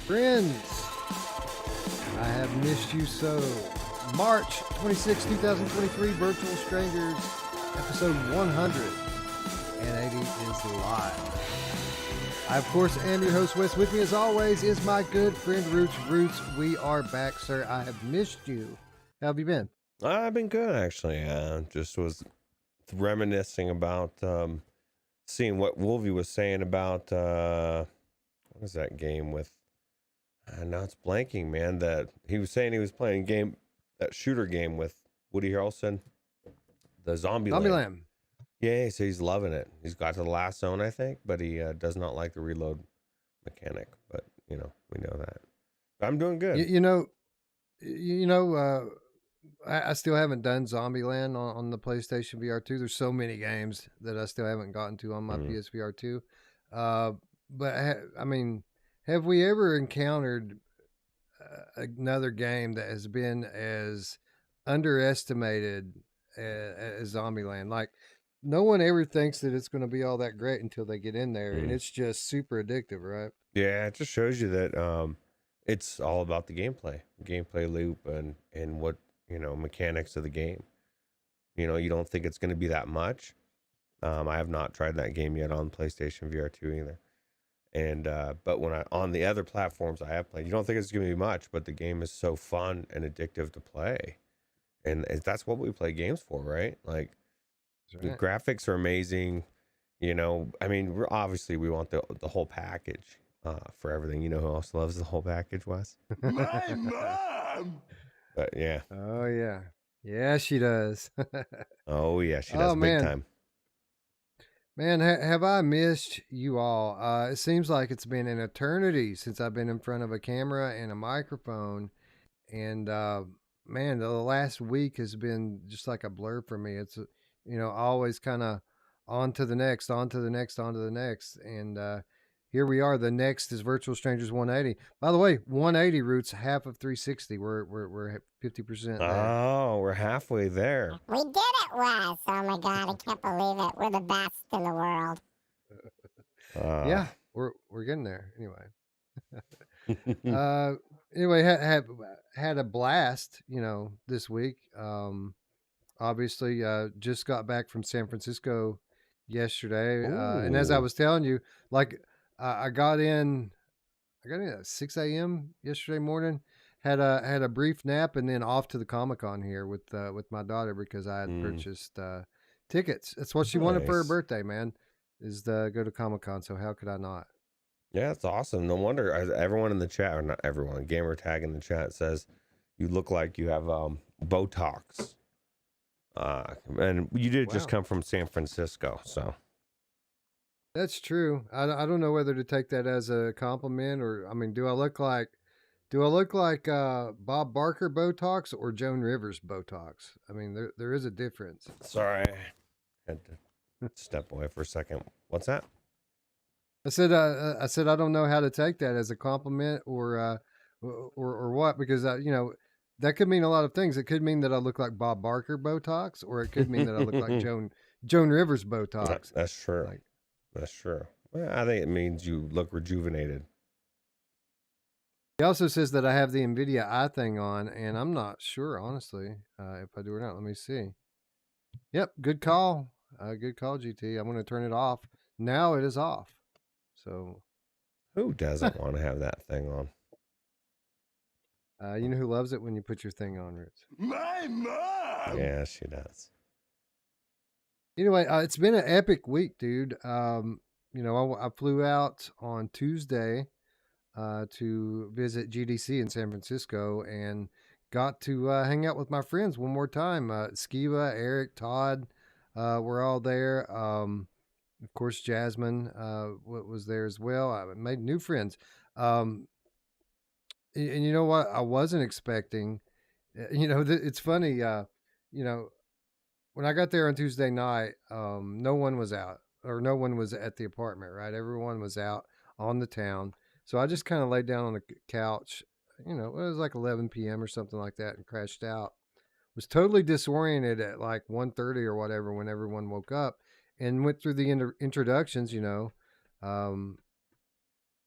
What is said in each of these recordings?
Friends, I have missed you so. March 26, 2023, Virtual Strangers, episode 180 is live. I, of course, am your host, Wes. With me, as always, is my good friend, Roots. Roots, we are back, sir. I have missed you. How have you been? I've been good, actually. Just was reminiscing about seeing what Wolvie was saying about what is that game with? Now it's blanking, man. That he was saying he was playing that shooter game with Woody Harrelson, the Zombieland. Yeah, so he's loving it. He's got to the last zone, I think, but he does not like the reload mechanic. But we know that. But I'm doing good. I still haven't done Zombieland on the PlayStation VR 2. There's so many games that I still haven't gotten to on my PSVR 2. Have we ever encountered another game that has been as underestimated as Zombieland? Like, no one ever thinks that it's going to be all that great until they get in there, and it's just super addictive, right? Yeah, it just shows you that it's all about the gameplay loop, and what mechanics of the game. You don't think it's going to be that much. I have not tried that game yet on PlayStation VR 2 either. And but when on the other platforms I have played, you don't think it's going to be much, but the game is so fun and addictive to play. And that's what we play games for, right? Like, the graphics are amazing. We want the whole package for everything. You know who else loves the whole package, Wes? My mom! But yeah. Oh, yeah. Yeah, she does. Oh, yeah, she does big time. Man, have I missed you all? It seems like it's been an eternity since I've been in front of a camera and a microphone. And, man, the last week has been just like a blur for me. It's, always kind of on to the next. And here we are. The next is Virtual Strangers 180. By the way, 180 Roots, half of 360. We're 50% there. Oh, we're halfway there. We did it, Wes. Oh my God, I can't believe it. We're the best in the world. Yeah, we're getting there. Anyway, had a blast, this week. Obviously, just got back from San Francisco yesterday, and as I was telling you, like, I got in at 6 a.m. yesterday morning. Had a brief nap, and then off to the Comic-Con here with my daughter, because I had purchased tickets. That's what she wanted for her birthday, man, is to go to Comic-Con. So how could I not? Yeah, that's awesome. No wonder everyone in the chat, or not everyone, gamer tag in the chat says you look like you have Botox. And you did just come from San Francisco, so. That's true. I don't know whether to take that as a compliment, or, do I look like Bob Barker Botox or Joan Rivers Botox? There is a difference. Sorry, I had to step away for a second. What's that? I said I don't know how to take that as a compliment or what, because that could mean a lot of things. It could mean that I look like Bob Barker Botox, or it could mean that I look like Joan Rivers Botox. That's true. That's true. Well, I think it means you look rejuvenated. He also says that I have the NVIDIA eye thing on, and I'm not sure, honestly, if I do or not. Let me see. Yep, good call. Good call, GT. I'm going to turn it off. Now it is off. So, who doesn't want to have that thing on? You know who loves it when you put your thing on, Roots? My mom! Yeah, she does. Anyway, it's been an epic week, dude. I flew out on Tuesday to visit GDC in San Francisco, and got to hang out with my friends one more time. Skiva, Eric, Todd were all there. Of course, Jasmine was there as well. I made new friends. And you know what? I wasn't expecting, it's funny, when I got there on Tuesday night, no one was out, or no one was at the apartment, right? Everyone was out on the town. So I just kind of laid down on the couch, it was like 11 p.m. or something like that, and crashed out. Was totally disoriented at like 1:30 or whatever when everyone woke up, and went through the introductions,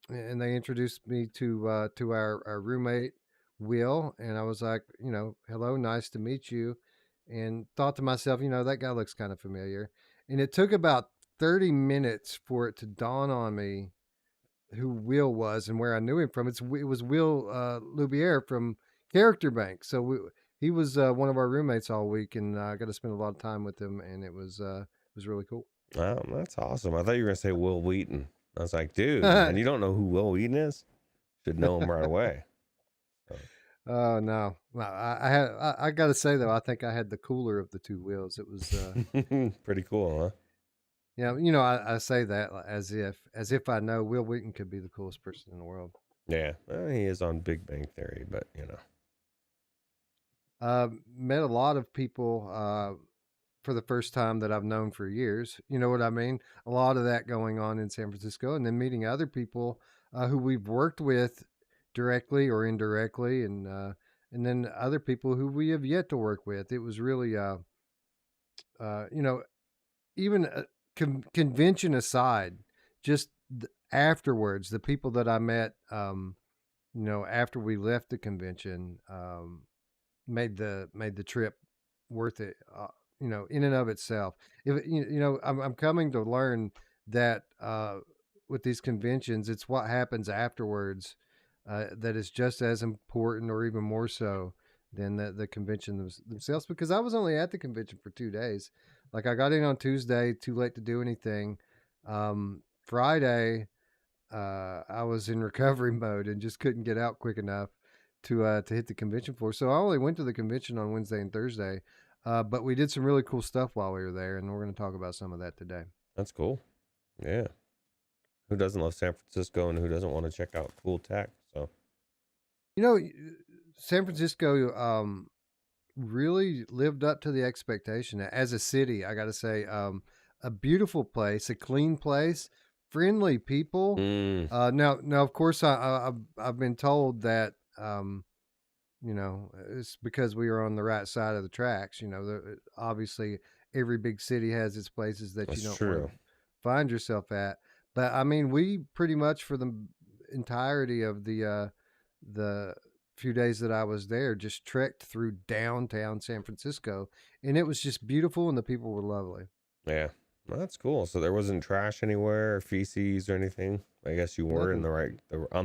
and they introduced me to our roommate Will, and I was like, hello, nice to meet you, and thought to myself, that guy looks kind of familiar, and it took about 30 minutes for it to dawn on me who Will was and where I knew him from. It was Will Loubier from Character Bank. So he was one of our roommates all week, and I got to spend a lot of time with him, and it was really cool. Oh, that's awesome. I thought you were gonna say Will Wheaton. I was like, dude, man, you don't know who Will Wheaton is? Should know him right away. So, Oh no, I got to say though, I think I had the cooler of the two Wills. It was pretty cool, huh? I say that as if I know Will Wheaton could be the coolest person in the world. Yeah, well, he is on Big Bang Theory, but Met a lot of people for the first time that I've known for years. You know what I mean? A lot of that going on in San Francisco, and then meeting other people who we've worked with directly or indirectly, and then other people who we have yet to work with. It was really, you know, even convention aside, just afterwards, the people that I met, after we left the convention, made the trip worth it. In and of itself. If I'm coming to learn that with these conventions, it's what happens afterwards that is just as important, or even more so than the convention themselves. Because I was only at the convention for 2 days. Like I got in on Tuesday, too late to do anything. Friday, I was in recovery mode and just couldn't get out quick enough to hit the convention floor. So I only went to the convention on Wednesday and Thursday, but we did some really cool stuff while we were there, and we're going to talk about some of that today. That's cool. Yeah. Who doesn't love San Francisco, and who doesn't want to check out cool tech? So, San Francisco really lived up to the expectation as a city. I got to say, a beautiful place, a clean place, friendly people. Now, of course, I've been told that it's because we are on the right side of the tracks. Obviously, every big city has its places that that's you don't true. want to find yourself at. But I mean, we pretty much for the entirety of the few days that I was there just trekked through downtown San Francisco, and it was just beautiful, and the people were lovely. Yeah. Well, that's cool. So there wasn't trash anywhere, or feces or anything. I guess you were on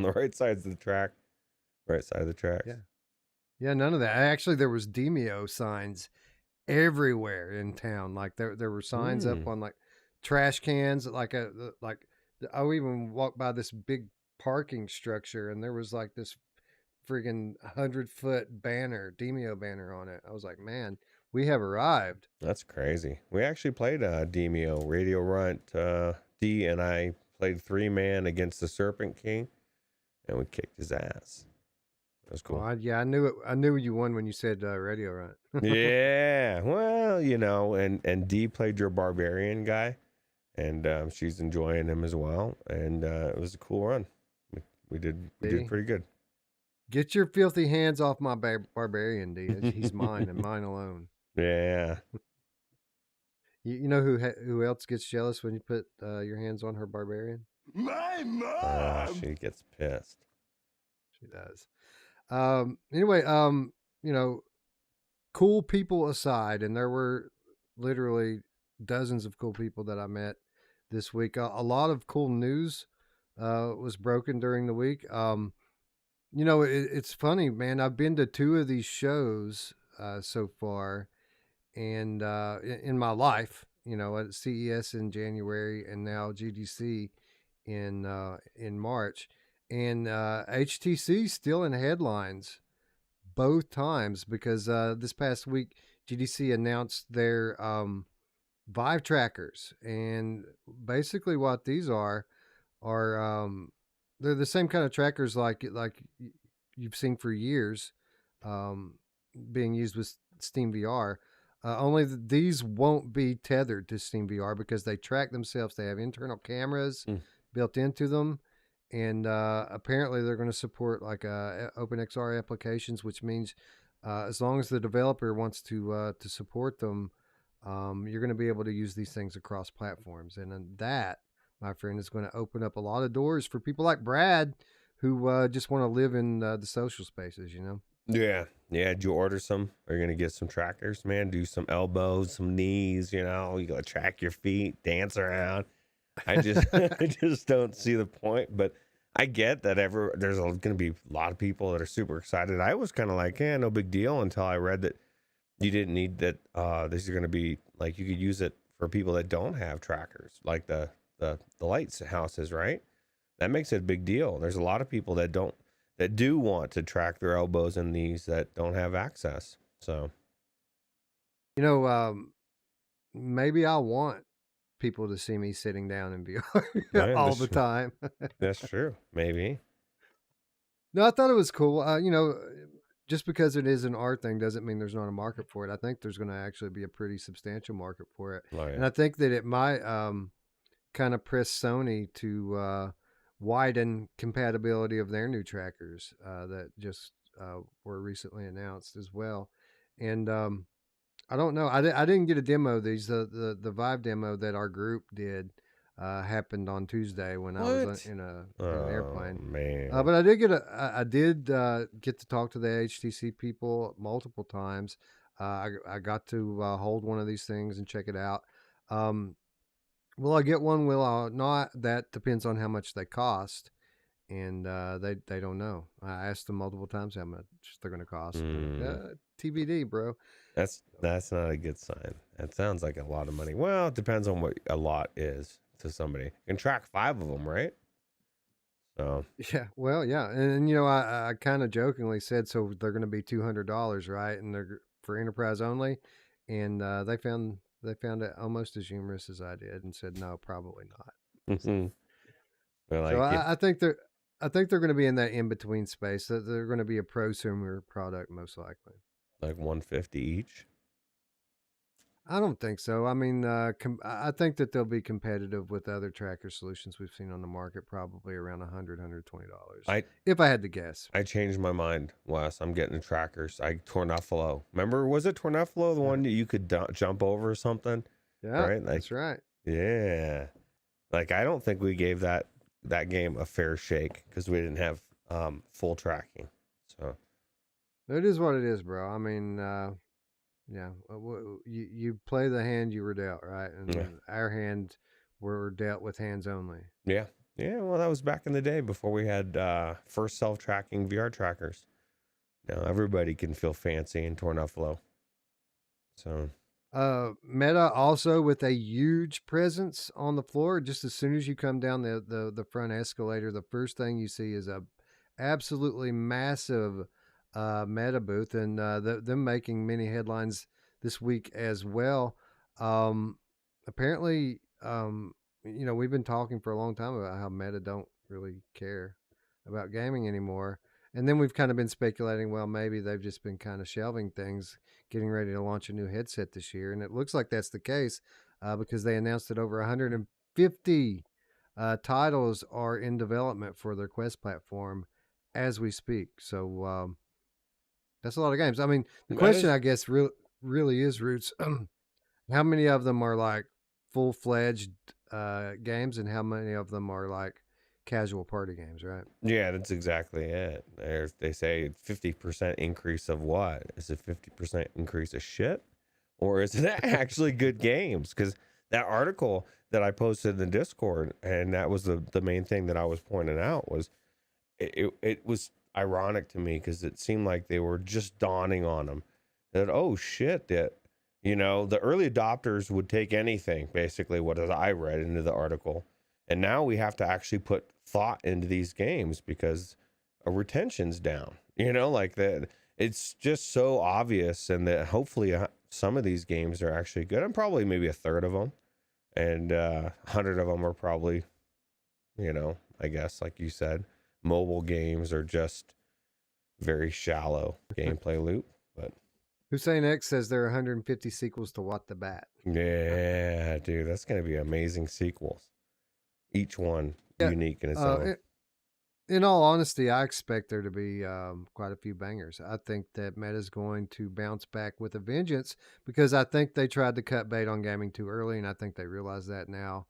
the right sides of the track, right side of the tracks. Yeah, none of that. Actually, there was Demio signs everywhere in town. Like there were signs up on like trash cans. Like I even walked by this big parking structure, and there was like this friggin' 100-foot banner, Demio banner on it. I was like, man, we have arrived. That's crazy. We actually played Demio, Radio Runt, D, and I played 3-man against the Serpent King, and we kicked his ass. That was cool. Oh, I knew it. I knew you won when you said Radio Runt. Yeah, well, and D played your barbarian guy, and she's enjoying him as well, and it was a cool run. We did pretty good. Get your filthy hands off my barbarian, D. He's mine and mine alone. Yeah. You know who else gets jealous when you put your hands on her barbarian? My mom. She gets pissed. She does. Anyway, cool people aside, and there were literally dozens of cool people that I met this week. A lot of cool news was broken during the week. It's funny, man. I've been to 2 of these shows so far, and in my life, at CES in January and now GDC in March, and HTC still in headlines both times because this past week GDC announced their VIVE trackers, and basically what these are they're the same kind of trackers like you've seen for years being used with Steam VR. Only these won't be tethered to Steam VR because they track themselves. They have internal cameras built into them, and apparently they're going to support like OpenXR applications, which means as long as the developer wants to support them, you're going to be able to use these things across platforms, and that my friend, is going to open up a lot of doors for people like Brad who just want to live in the social spaces, you know? Yeah. Yeah. Did you order some? Are you going to get some trackers, man? Do some elbows, some knees, you know, you got to track your feet, dance around. I just, I just don't see the point, but I get that there's going to be a lot of people that are super excited. I was kind of like, no big deal until I read that you didn't need that. This is going to be like, you could use it for people that don't have trackers, like the lights houses, right? That makes it a big deal. There's a lot of people that do want to track their elbows and knees that don't have access. So, You know, maybe I want people to see me sitting down in VR man, all the time. that's true. Maybe. No, I thought it was cool. You know, just because it is an art thing doesn't mean there's not a market for it. I think there's going to actually be a pretty substantial market for it. Oh, And yeah. I think that it might kind of press Sony to widen compatibility of their new trackers that just were recently announced as well. And I don't know. I didn't get a demo of these. The Vive demo that our group did happened on Tuesday when I was What? in an Oh, airplane. man. But I did get to talk to the HTC people multiple times. I got to hold one of these things and check it out. Will I get one? Will I not? That depends on how much they cost, and they don't know. I asked them multiple times how much they're going to cost. TBD, bro. That's not a good sign. That sounds like a lot of money. Well, it depends on what a lot is to somebody. You can track 5 of them, right? So Yeah, well, yeah, and you know, I kind of jokingly said, so they're going to be $200, right? And they're for enterprise only, and they found it almost as humorous as I did, and said, no, probably not. well, So like if I think they're going to be in that in between space. That they're going to be a prosumer product most likely. like 150 each. I don't think so. I mean, I think that they'll be competitive with other tracker solutions we've seen on the market, probably around $100-$120. If I had to guess. I changed my mind, Wes. I'm getting the trackers. Tornaflo. Remember, was it Tornaflo, the one that you could jump over or something? Yeah, right. Like, that's right. Yeah. Like, I don't think we gave that game a fair shake because we didn't have full tracking. So it is what it is, bro. I mean, yeah, you play the hand you were dealt, right? And our hand were dealt with hands only. Yeah. Yeah, well, that was back in the day before we had first self-tracking VR trackers. Now everybody can feel fancy in Tornaflo. So Meta also with a huge presence on the floor. Just as soon as you come down the front escalator, the first thing you see is a absolutely massive Meta booth, and them making many headlines this week as well. Apparently, you know, we've been talking for a long time about how Meta don't really care about gaming anymore. And then we've kind of been speculating, well, maybe they've just been kind of shelving things, getting ready to launch a new headset this year. And it looks like that's the case because they announced that over 150 titles are in development for their Quest platform as we speak. So that's a lot of games. I mean, the question, I guess, really is, Roots, how many of them are like full-fledged games and how many of them are like casual party games, right? yeah, that's exactly it. They say 50% increase of what? Is it 50% increase of shit? Or is it actually good games? Because that article that I posted in the Discord, and that was the main thing that I was pointing out, was it was ironic to me because it seemed like they were just dawning on them that, oh shit, that, you know, the early adopters would take anything, basically, what I read into the article. And now we have to actually put thought into these games because retention's down, you know, like that. It's just so obvious, and that hopefully some of these games are actually good. And probably maybe a third of them, and 100 of them are probably, you know, I guess, like you said, mobile games are just very shallow gameplay loop. But Hussein X says there are 150 sequels to What the Bat. yeah, dude, that's going to be amazing sequels. Each one unique in its own. In all honesty, I expect there to be quite a few bangers. I think that Meta's going to bounce back with a vengeance because I think they tried to cut bait on gaming too early, and I think they realize that now.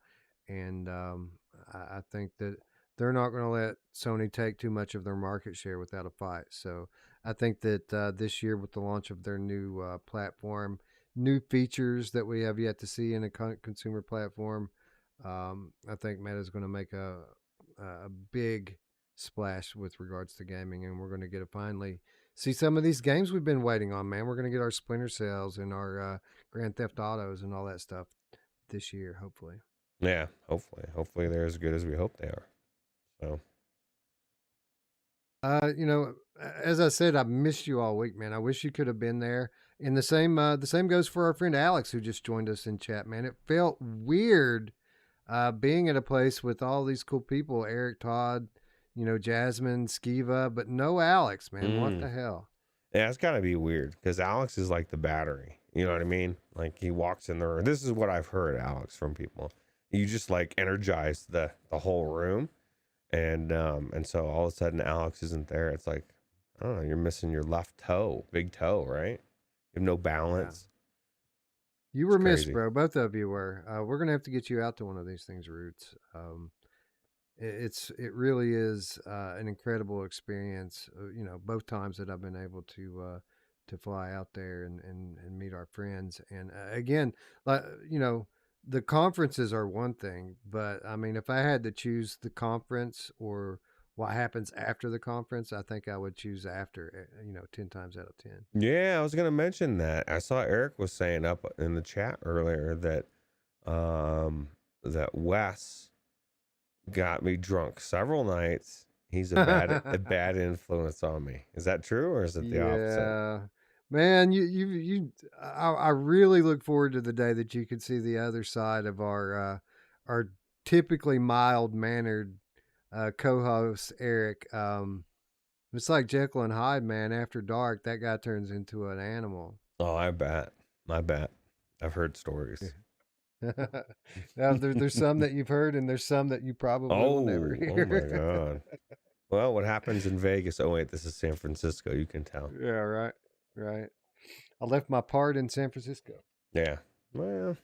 and I think that they're not going to let Sony take too much of their market share without a fight. So I think that this year, with the launch of their new platform, new features that we have yet to see in a consumer platform, I think Meta's going to make a big splash with regards to gaming, and we're going to get to finally see some of these games we've been waiting on. Man, we're going to get our Splinter Cells and our Grand Theft Autos and all that stuff this year, hopefully. Yeah, hopefully they're as good as we hope they are. So, You know, as I said, I missed you all week, man. I wish you could have been there. And the same goes for our friend Alex, who just joined us in chat, man. It felt weird being at a place with all these cool people, Eric, Todd, you know, Jasmine, Skiva, but no Alex, man. What the hell? yeah, it's got to be weird because Alex is like the battery. You know what I mean? Like he walks in the room. This is what I've heard, Alex, from people. You just like energize the whole room, and so all of a sudden Alex isn't there. It's like, I don't know, you're missing your left toe, big toe, right? You have no balance. You were It's missed, crazy. bro. Both of you were. We're gonna have to get you out to one of these things, Roots. It really is an incredible experience. You know, both times that I've been able to fly out there and meet our friends. And again, like you know, the conferences are one thing, but I mean, if I had to choose the conference or what happens after the conference, I think I would choose after. You know, 10 times out of 10. Yeah, I was gonna mention that. I saw Eric was saying up in the chat earlier that that Wes got me drunk several nights. He's a bad influence on me. Is that true, or is it the opposite? Yeah, man, I really look forward to the day that you can see the other side of our typically mild mannered co-host Eric. It's like Jekyll and Hyde, man. After dark, that guy turns into an animal. Oh, I bet. I've heard stories. Now, there's some that you've heard, and there's some that you probably will never Oh hear. my God. Well, what happens in Vegas? Oh wait, this is San Francisco. You can tell. Yeah, right, right. I left my part in San Francisco. Yeah. Well,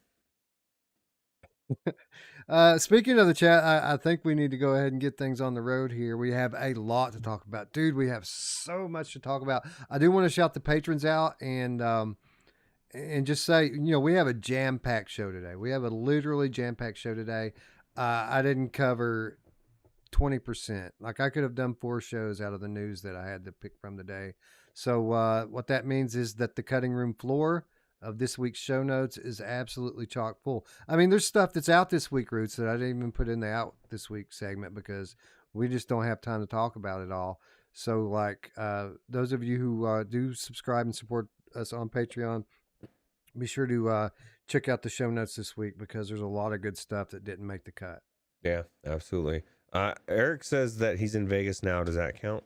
Speaking of the chat, I think we need to go ahead and get things on the road here. We have a lot to talk about, dude. We have so much to talk about. I do want to shout the patrons out and just say, you know, we have a jam-packed show today. We have a literally jam-packed show today. I didn't cover 20%. Like I could have done 4 shows out of the news that I had to pick from today. So what that means is that the cutting room floor of this week's show notes is absolutely chock full. I mean, there's stuff that's out this week, Roots, that I didn't even put in the out this week segment because we just don't have time to talk about it all. So, like, those of you who do subscribe and support us on Patreon, be sure to check out the show notes this week because there's a lot of good stuff that didn't make the cut. yeah, absolutely. Eric says that he's in Vegas now. Does that count?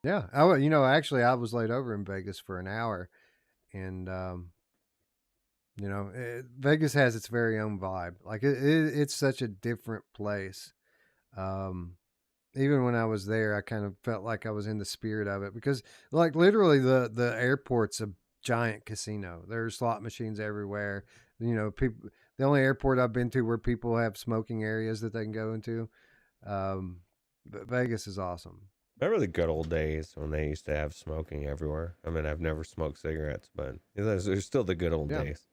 Yeah, you know, actually, I was laid over in Vegas for an hour, and you know, Vegas has its very own vibe. Like it's such a different place. Even when I was there, I kind of felt like I was in the spirit of it because, like, literally, the airport's a giant casino. There's slot machines everywhere. You know, people. The only airport I've been to where people have smoking areas that they can go into. But Vegas is awesome. Remember the good old days when they used to have smoking everywhere? I mean, I've never smoked cigarettes, but there's still the good old days.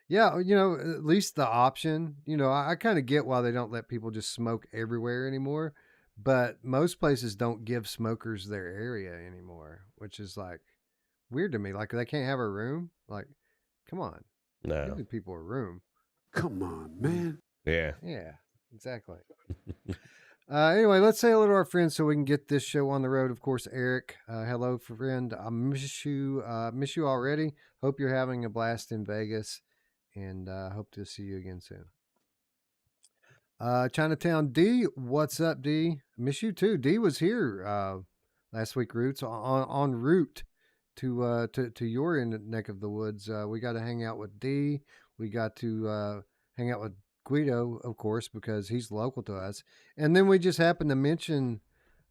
Yeah, you know, at least the option. You know, I kind of get why they don't let people just smoke everywhere anymore, but most places don't give smokers their area anymore, which is like weird to me. Like they can't have a room. Like, come on, No. give the people a room. Come on, man. Yeah. Yeah, exactly. Anyway, let's say hello to our friends so we can get this show on the road. Of course, Eric, hello, friend. I miss you already. Hope you're having a blast in Vegas, and hope to see you again soon. Chinatown D, what's up, D? Miss you too. D was here last week, Roots, en route to your neck of the woods. We got to hang out with D. We got to hang out with Guido, of course, because he's local to us. And then we just happened to mention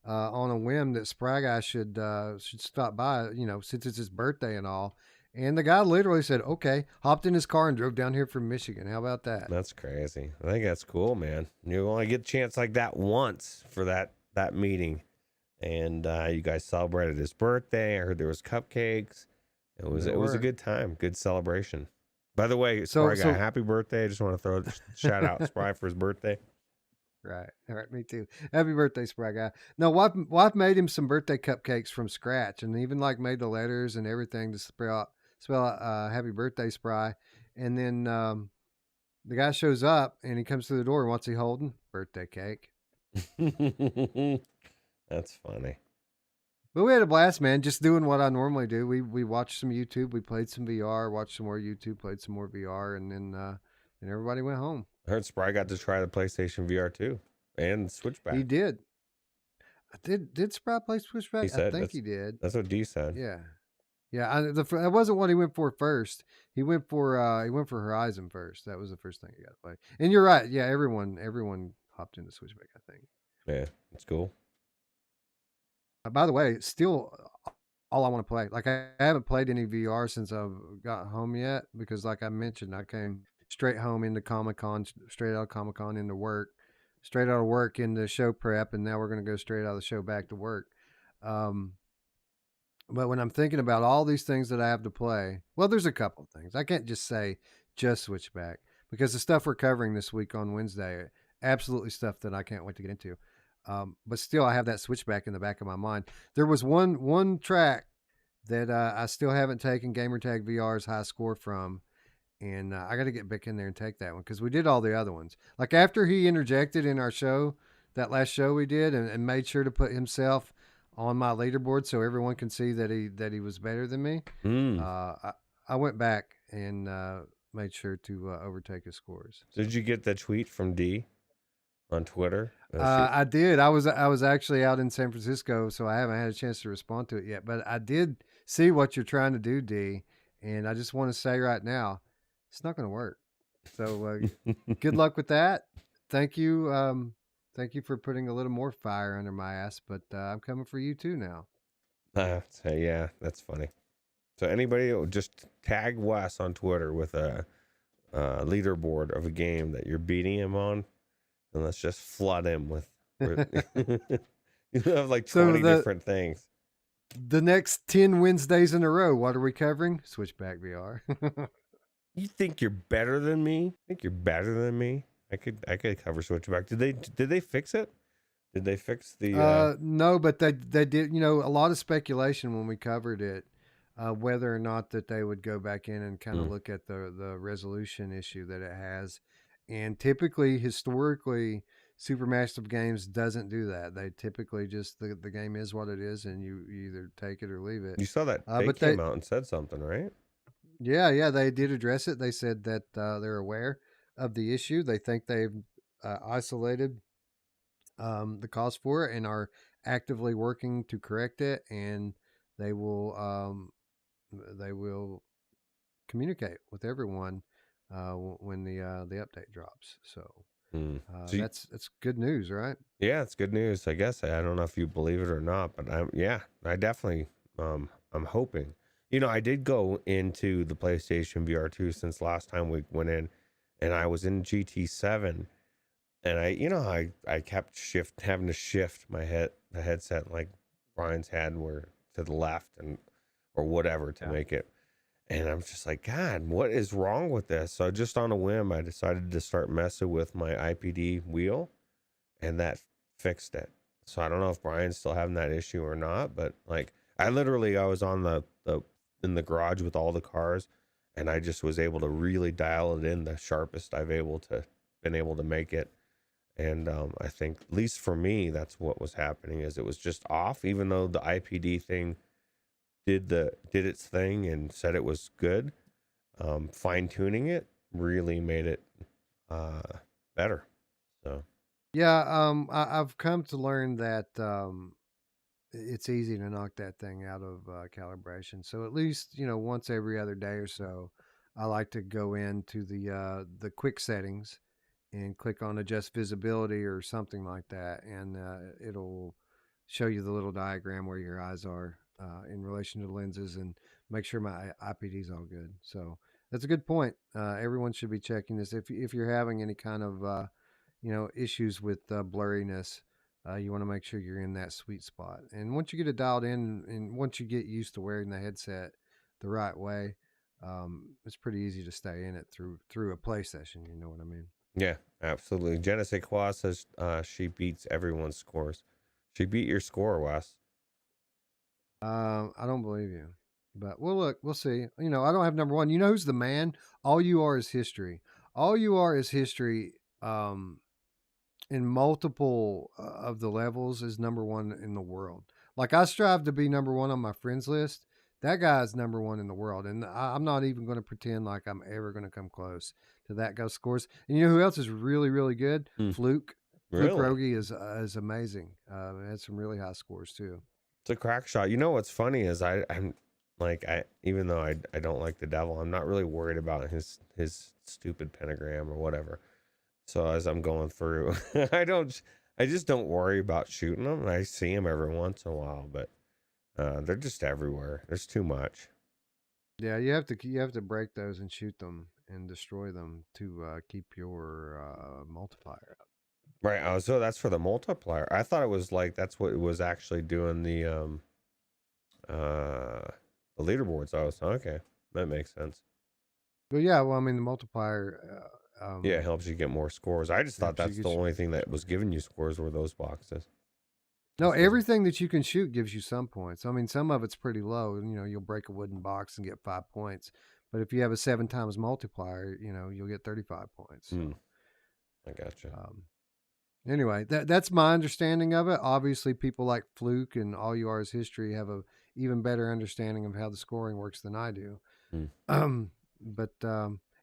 on a whim that Spry Guy should stop by, you know, since it's his birthday and all. And the guy literally said, okay, hopped in his car and drove down here from Michigan. How about that? That's crazy. I think that's cool, man. You only get a chance like that once for that meeting. And you guys celebrated his birthday. I heard there was cupcakes. It was a good time, good celebration. By the way, Spry guy, happy birthday. I just want to throw a shout out Spry for his birthday. Right. All right. Me too. Happy birthday, Spry guy. No, wife made him some birthday cupcakes from scratch, and even like made the letters and everything to spell out happy birthday, Spry. And then the guy shows up and he comes through the door. What's he holding? Birthday cake. That's funny. But we had a blast, man. Just doing what I normally do. We watched some YouTube. We played some VR. Watched some more YouTube. Played some more VR, and then everybody went home. I heard Spry got to try the PlayStation VR too, and Switchback. He did. Did Spry play Switchback? He said, I think he did. That's what D said. Yeah, yeah. That wasn't what he went for first. He went for Horizon first. That was the first thing he got to play. And you're right. Yeah, everyone hopped into Switchback, I think. Yeah, it's cool. By the way, still all I want to play. Like I haven't played any VR since I've got home yet because, like I mentioned, I came straight home into Comic-Con, straight out of Comic-Con into work, straight out of work into show prep, and now we're going to go straight out of the show back to work. But when I'm thinking about all these things that I have to play, well, there's a couple of things. I can't just say just Switchback because the stuff we're covering this week on Wednesday, absolutely stuff that I can't wait to get into. But still, I have that Switchback in the back of my mind. There was one track that I still haven't taken Gamertag VR's high score from, and I got to get back in there and take that one because we did all the other ones. Like after he interjected in our show, that last show we did, and made sure to put himself on my leaderboard so everyone can see that he was better than me. I went back and made sure to overtake his scores. Did you get the tweet from D on Twitter? I did. I was actually out in San Francisco, so I haven't had a chance to respond to it yet. But I did see what you're trying to do, D, and I just want to say right now, it's not going to work. So good luck with that. Thank you. Thank you for putting a little more fire under my ass. But I'm coming for you too now. Yeah, that's funny. So anybody, just tag Wes on Twitter with a leaderboard of a game that you're beating him on. And let's just flood him with you have like 20 different things. The next 10 Wednesdays in a row, what are we covering? Switchback VR. You think you're better than me? I could cover Switchback. Did they fix it? Did they fix the no, but they did, a lot of speculation when we covered it, whether or not that they would go back in and kind of look at the resolution issue that it has. And typically, historically, Supermassive Games doesn't do that. They typically just, the game is what it is, and you either take it or leave it. You saw that they came out and said something, right? Yeah, they did address it. They said that they're aware of the issue. They think they've isolated the cause for it and are actively working to correct it, and they will communicate with everyone when the update drops. So, that's good news, right? Yeah, it's good news. I guess I don't know if you believe it or not, but I definitely I'm hoping. I did go into the PlayStation VR 2 since last time we went in, and I was in GT7, and I kept having to shift the headset like Brian's had where to the left or whatever to make it. And I'm just like, God, what is wrong with this? So just on a whim, I decided to start messing with my IPD wheel, and that fixed it. So I don't know if Brian's still having that issue or not, but like I was on in the garage with all the cars, and I just was able to really dial it in the sharpest I've been able to make it. And I think, at least for me, that's what was happening, is it was just off, even though the IPD thing did its thing and said it was good. Fine tuning it really made it better. So yeah, I've come to learn that it's easy to knock that thing out of calibration. So at least once every other day or so, I like to go into the quick settings and click on adjust visibility or something like that, and it'll show you the little diagram where your eyes are in relation to the lenses, and make sure my IPD's all good. So that's a good point. Everyone should be checking this if you're having any kind of issues with blurriness. You want to make sure you're in that sweet spot. And once you get it dialed in, and once you get used to wearing the headset the right way, it's pretty easy to stay in it through a play session. You know what I mean? Yeah, absolutely. Genesee Qua says she beats everyone's scores. She beat your score, Wes. I don't believe you, but we'll see. I don't have number one. You know who's the man? All you are is history. All you are is history. In multiple of the levels is number one in the world. Like I strive to be number one on my friends list. That guy's number one in the world, and I'm not even going to pretend like I'm ever going to come close to that guy's scores. And you know who else is really, really good? Fluke. Really? Fluke Rogie is amazing. Had some really high scores too. It's a crack shot. You know what's funny is I'm like even though I don't like the devil, I'm not really worried about his stupid pentagram or whatever. So as I'm going through, I just don't worry about shooting them. I see them every once in a while, but they're just everywhere. There's too much. Yeah, you have to break those and shoot them and destroy them to keep your multiplier up. Right. Oh, so that's for the multiplier. I thought it was like that's what it was actually doing the leaderboards. Oh, so okay, that makes sense. But yeah, well, I mean the multiplier. Yeah, it helps you get more scores. I just thought that's the only thing that was giving you scores were those boxes. No, everything that you can shoot gives you some points. I mean, some of it's pretty low. You'll break a wooden box and get 5 points. But if you have a 7 times multiplier, you'll get 35 points. So, I gotcha. Anyway, that's my understanding of it. Obviously, people like Fluke and All You Are Is History have a even better understanding of how the scoring works than I do.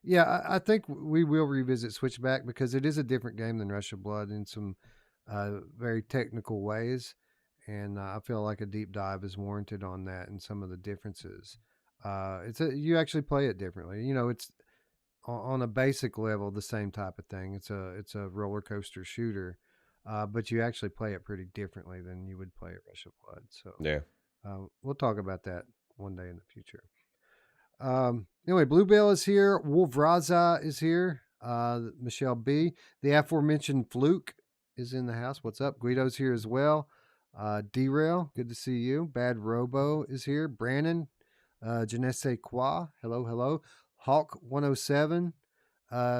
Yeah, I think we will revisit Switchback because it is a different game than Rush of Blood in some very technical ways, and I feel like a deep dive is warranted on that and some of the differences. You actually play it differently. It's on a basic level the same type of thing. It's a roller coaster shooter, but you actually play it pretty differently than you would play at Rush of Blood. So yeah, we'll talk about that one day in the future. Anyway, Bluebell is here. Wolvraza is here. Michelle B. The aforementioned Fluke is in the house. What's up? Guido's here as well. Derail, good to see you. Bad Robo is here. Brandon, Janesse Qua, hello. Hawk 107.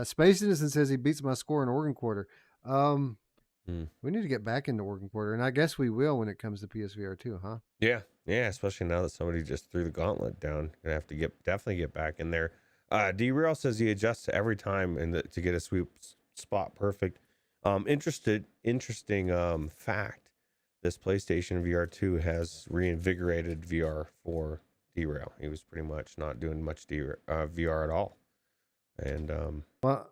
Space Citizen says he beats my score in Oregon Quarter. We need to get back into Oregon Quarter, and I guess we will when it comes to PSVR too, huh? Yeah, especially now that somebody just threw the gauntlet down. Gonna have to definitely get back in there. Derail says he adjusts every time to get a sweep spot perfect. Interesting fact. This PlayStation VR 2 has reinvigorated VR for Derail. He was pretty much not doing much VR at all. And well,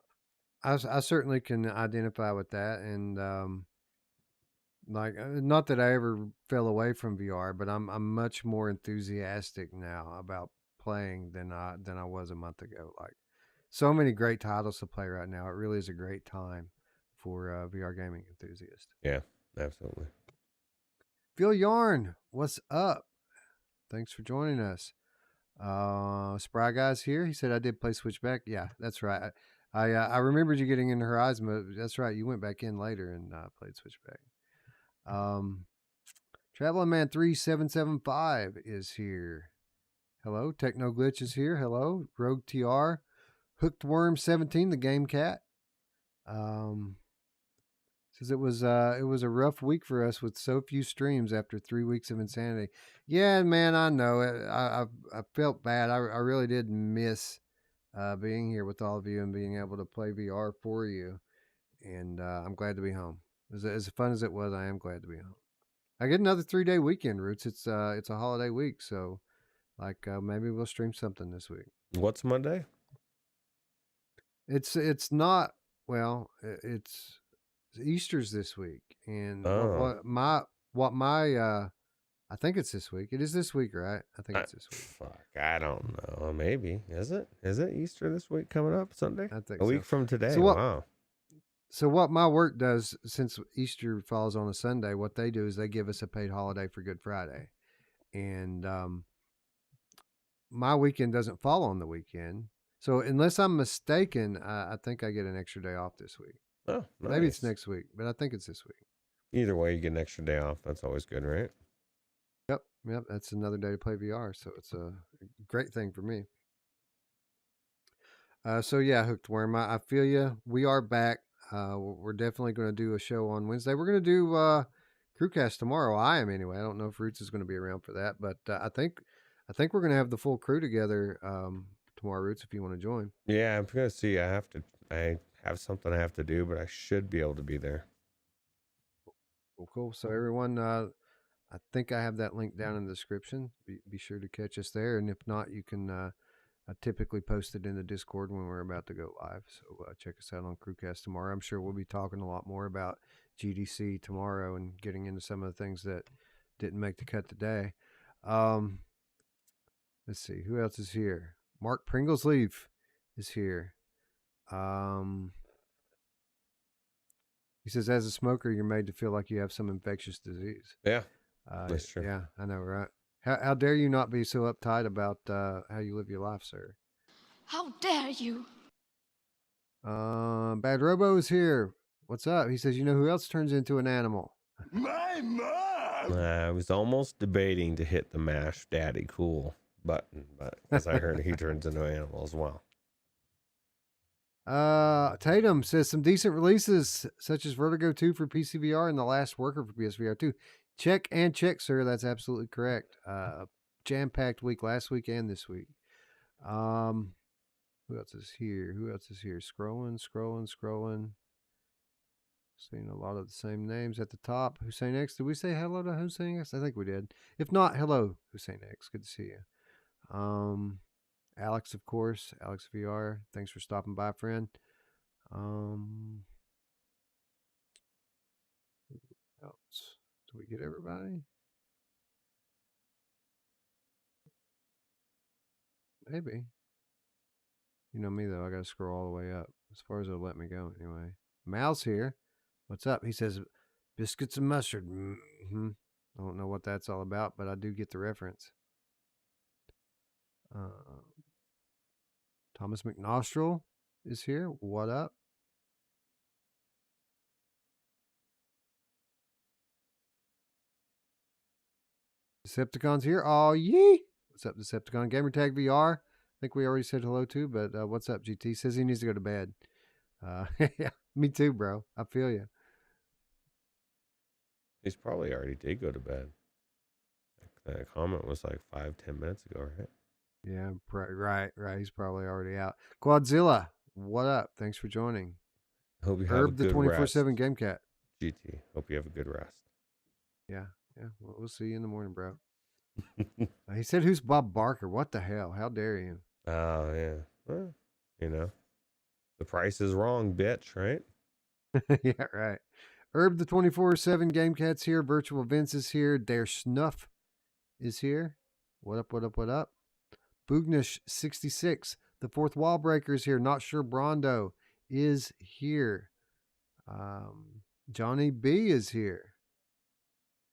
I certainly can identify with that, and not that I ever fell away from VR, but I'm much more enthusiastic now about playing than I was a month ago. Like so many great titles to play right now. It really is a great time for VR gaming enthusiasts. Yeah, absolutely. Phil Yarn, what's up? Thanks for joining us. Spry Guy's here. He said I did play Switchback. Yeah, that's right. I remembered you getting into Horizon, but that's right. You went back in later and played Switchback. Traveling Man 3775 is here. Hello. Techno Glitch is here. Hello. Rogue TR. Hooked Worm 17, the game cat. Says it was a rough week for us with so few streams after 3 weeks of insanity. Yeah, man, I know it. I felt bad. I really did miss being here with all of you and being able to play VR for you. And I'm glad to be home. As fun as it was, I am glad to be home. I get another 3-day weekend, Roots. It's a holiday week, so maybe we'll stream something this week. What's Monday? It's not it's Easter's this week, and I think it's this week. It is this week, right? I think it's this week. Fuck, I don't know. Maybe is it? Is it Easter this week coming up Sunday? I think a week from today. So wow. So what my work does, since Easter falls on a Sunday, what they do is they give us a paid holiday for Good Friday, and my weekend doesn't fall on the weekend. So unless I'm mistaken, I think I get an extra day off this week. Oh, nice. Maybe it's next week, but I think it's this week. Either way, you get an extra day off. That's always good, right? Yep. That's another day to play VR, so it's a great thing for me. So yeah, Hooked Worm, I feel you. We are back. We're definitely going to do a show on Wednesday. We're going to do CruCast tomorrow. I am anyway. I don't know if Roots is going to be around for that, but I think we're going to have the full crew together tomorrow. Roots, if you want to join. Yeah, I'm gonna see. I have something I have to do, but I should be able to be there. Cool. So everyone, I think I have that link down in the description. Be sure to catch us there, and if not, you can. I typically post it in the Discord when we're about to go live. So check us out on CruCast tomorrow. I'm sure we'll be talking a lot more about GDC tomorrow and getting into some of the things that didn't make the cut today. Let's see. Who else is here? Mark Pringlesleaf is here. He says, as a smoker, you're made to feel like you have some infectious disease. Yeah, that's true. Yeah, I know, right? How dare you not be so uptight about how you live your life, sir? How dare you? Bad Robo is here. What's up? He says, you know who else turns into an animal? My mom! I was almost debating to hit the mash daddy cool button, but as I heard, he turns into an animal as well. Tatum says some decent releases such as Vertigo 2 for PSVR and The Last Worker for PSVR 2. Check and check, sir. That's absolutely correct. Jam-packed week last week and this week. Who else is here? Scrolling. Seeing a lot of the same names at the top. Hussein X. Did we say hello to Hussein X? I think we did. If not, hello, Hussein X. Good to see you. Alex, of course. Alex VR. Thanks for stopping by, friend. Who else? Did we get everybody? Maybe. You know me, though. I got to scroll all the way up. As far as it'll let me go, anyway. Mal's here. What's up? He says, biscuits and mustard. Mm-hmm. I don't know what that's all about, but I do get the reference. Thomas McNostril is here. What up? Decepticon's here. Oh, yee. What's up, Decepticon? Gamertag VR. I think we already said hello to, but what's up, GT? Says he needs to go to bed. Yeah, me too, bro. I feel you. He's probably already did go to bed. That comment was like 5-10 minutes ago, right? Yeah, right. He's probably already out. Quadzilla, what up? Thanks for joining. Hope you have Herb, a the good 24/7 rest. Game Cat. GT, hope you have a good rest. Yeah. Well, we'll see you in the morning, bro. He said, "Who's Bob Barker?" What the hell? How dare you? Oh yeah, well, you know, the price is wrong, bitch. Right? Yeah, right. Herb, the 24/7 Game Cat's here. Virtual Vince is here. Dare Snuff is here. What up? Boognish 66. The fourth wall breaker is here. Not sure Brondo is here. Johnny B is here.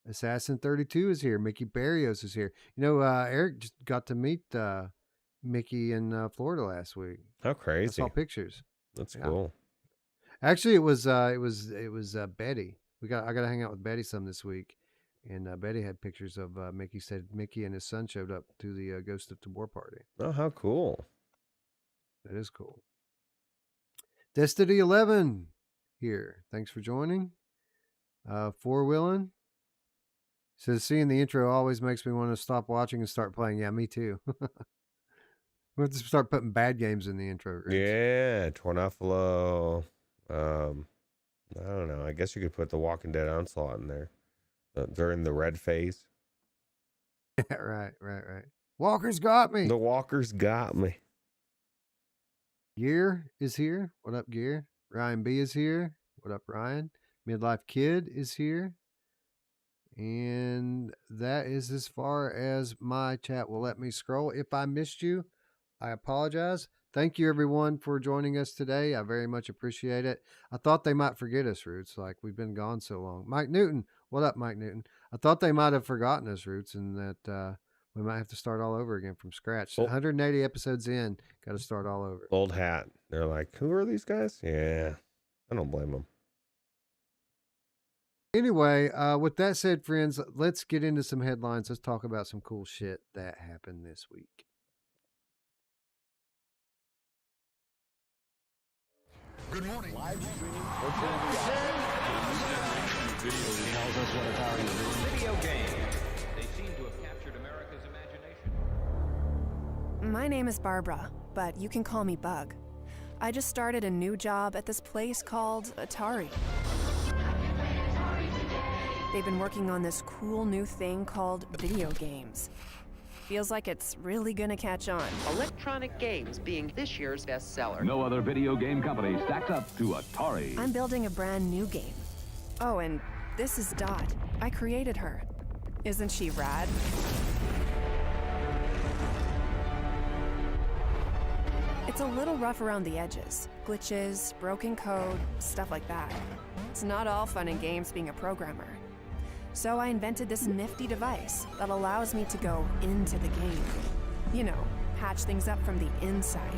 Assassin 32 is here. Mickey Barrios is here. You know, Eric just got to meet Mickey in Florida last week. How crazy! I saw pictures. That's cool. Actually, it was Betty. I got to hang out with Betty some this week, and Betty had pictures of Mickey. Said Mickey and his son showed up to the Ghost of Tabor party. Oh, how cool! That is cool. Destiny 11 here. Thanks for joining. Four Wheeling says, seeing the intro always makes me want to stop watching and start playing. Yeah, me too. We'll have to start putting bad games in the intro. Right? Yeah, Tornafalo. I don't know. I guess you could put the Walking Dead Onslaught in there during the red phase. Right. Walker's got me. The Walkers got me. Gear is here. What up, Gear? Ryan B is here. What up, Ryan? Midlife Kid is here. And that is as far as my chat will let me scroll. If I missed you, I apologize. Thank you, everyone, for joining us today. I very much appreciate it. I thought they might forget us, Roots, like we've been gone so long. Mike Newton, what up, Mike Newton? I thought they might have forgotten us, Roots, and that We might have to start all over again from scratch. Oh. 180 episodes in, got to start all over. Old hat. They're like, who are these guys? Yeah, I don't blame them. Anyway, with that said, friends, let's get into some headlines. Let's talk about some cool shit that happened this week. Good morning. Live streaming Video games. They seem to have captured America's imagination. My name is Barbara, but you can call me Bug. I just started a new job at this place called ATARI. They've been working on this cool new thing called video games. Feels like it's really gonna catch on. Electronic games being this year's bestseller. No other video game company stacks up to Atari. I'm building a brand new game. Oh, and this is Dot. I created her. Isn't she rad? It's a little rough around the edges. Glitches, broken code, stuff like that. It's not all fun and games being a programmer. So I invented this nifty device that allows me to go into the game. You know, patch things up from the inside.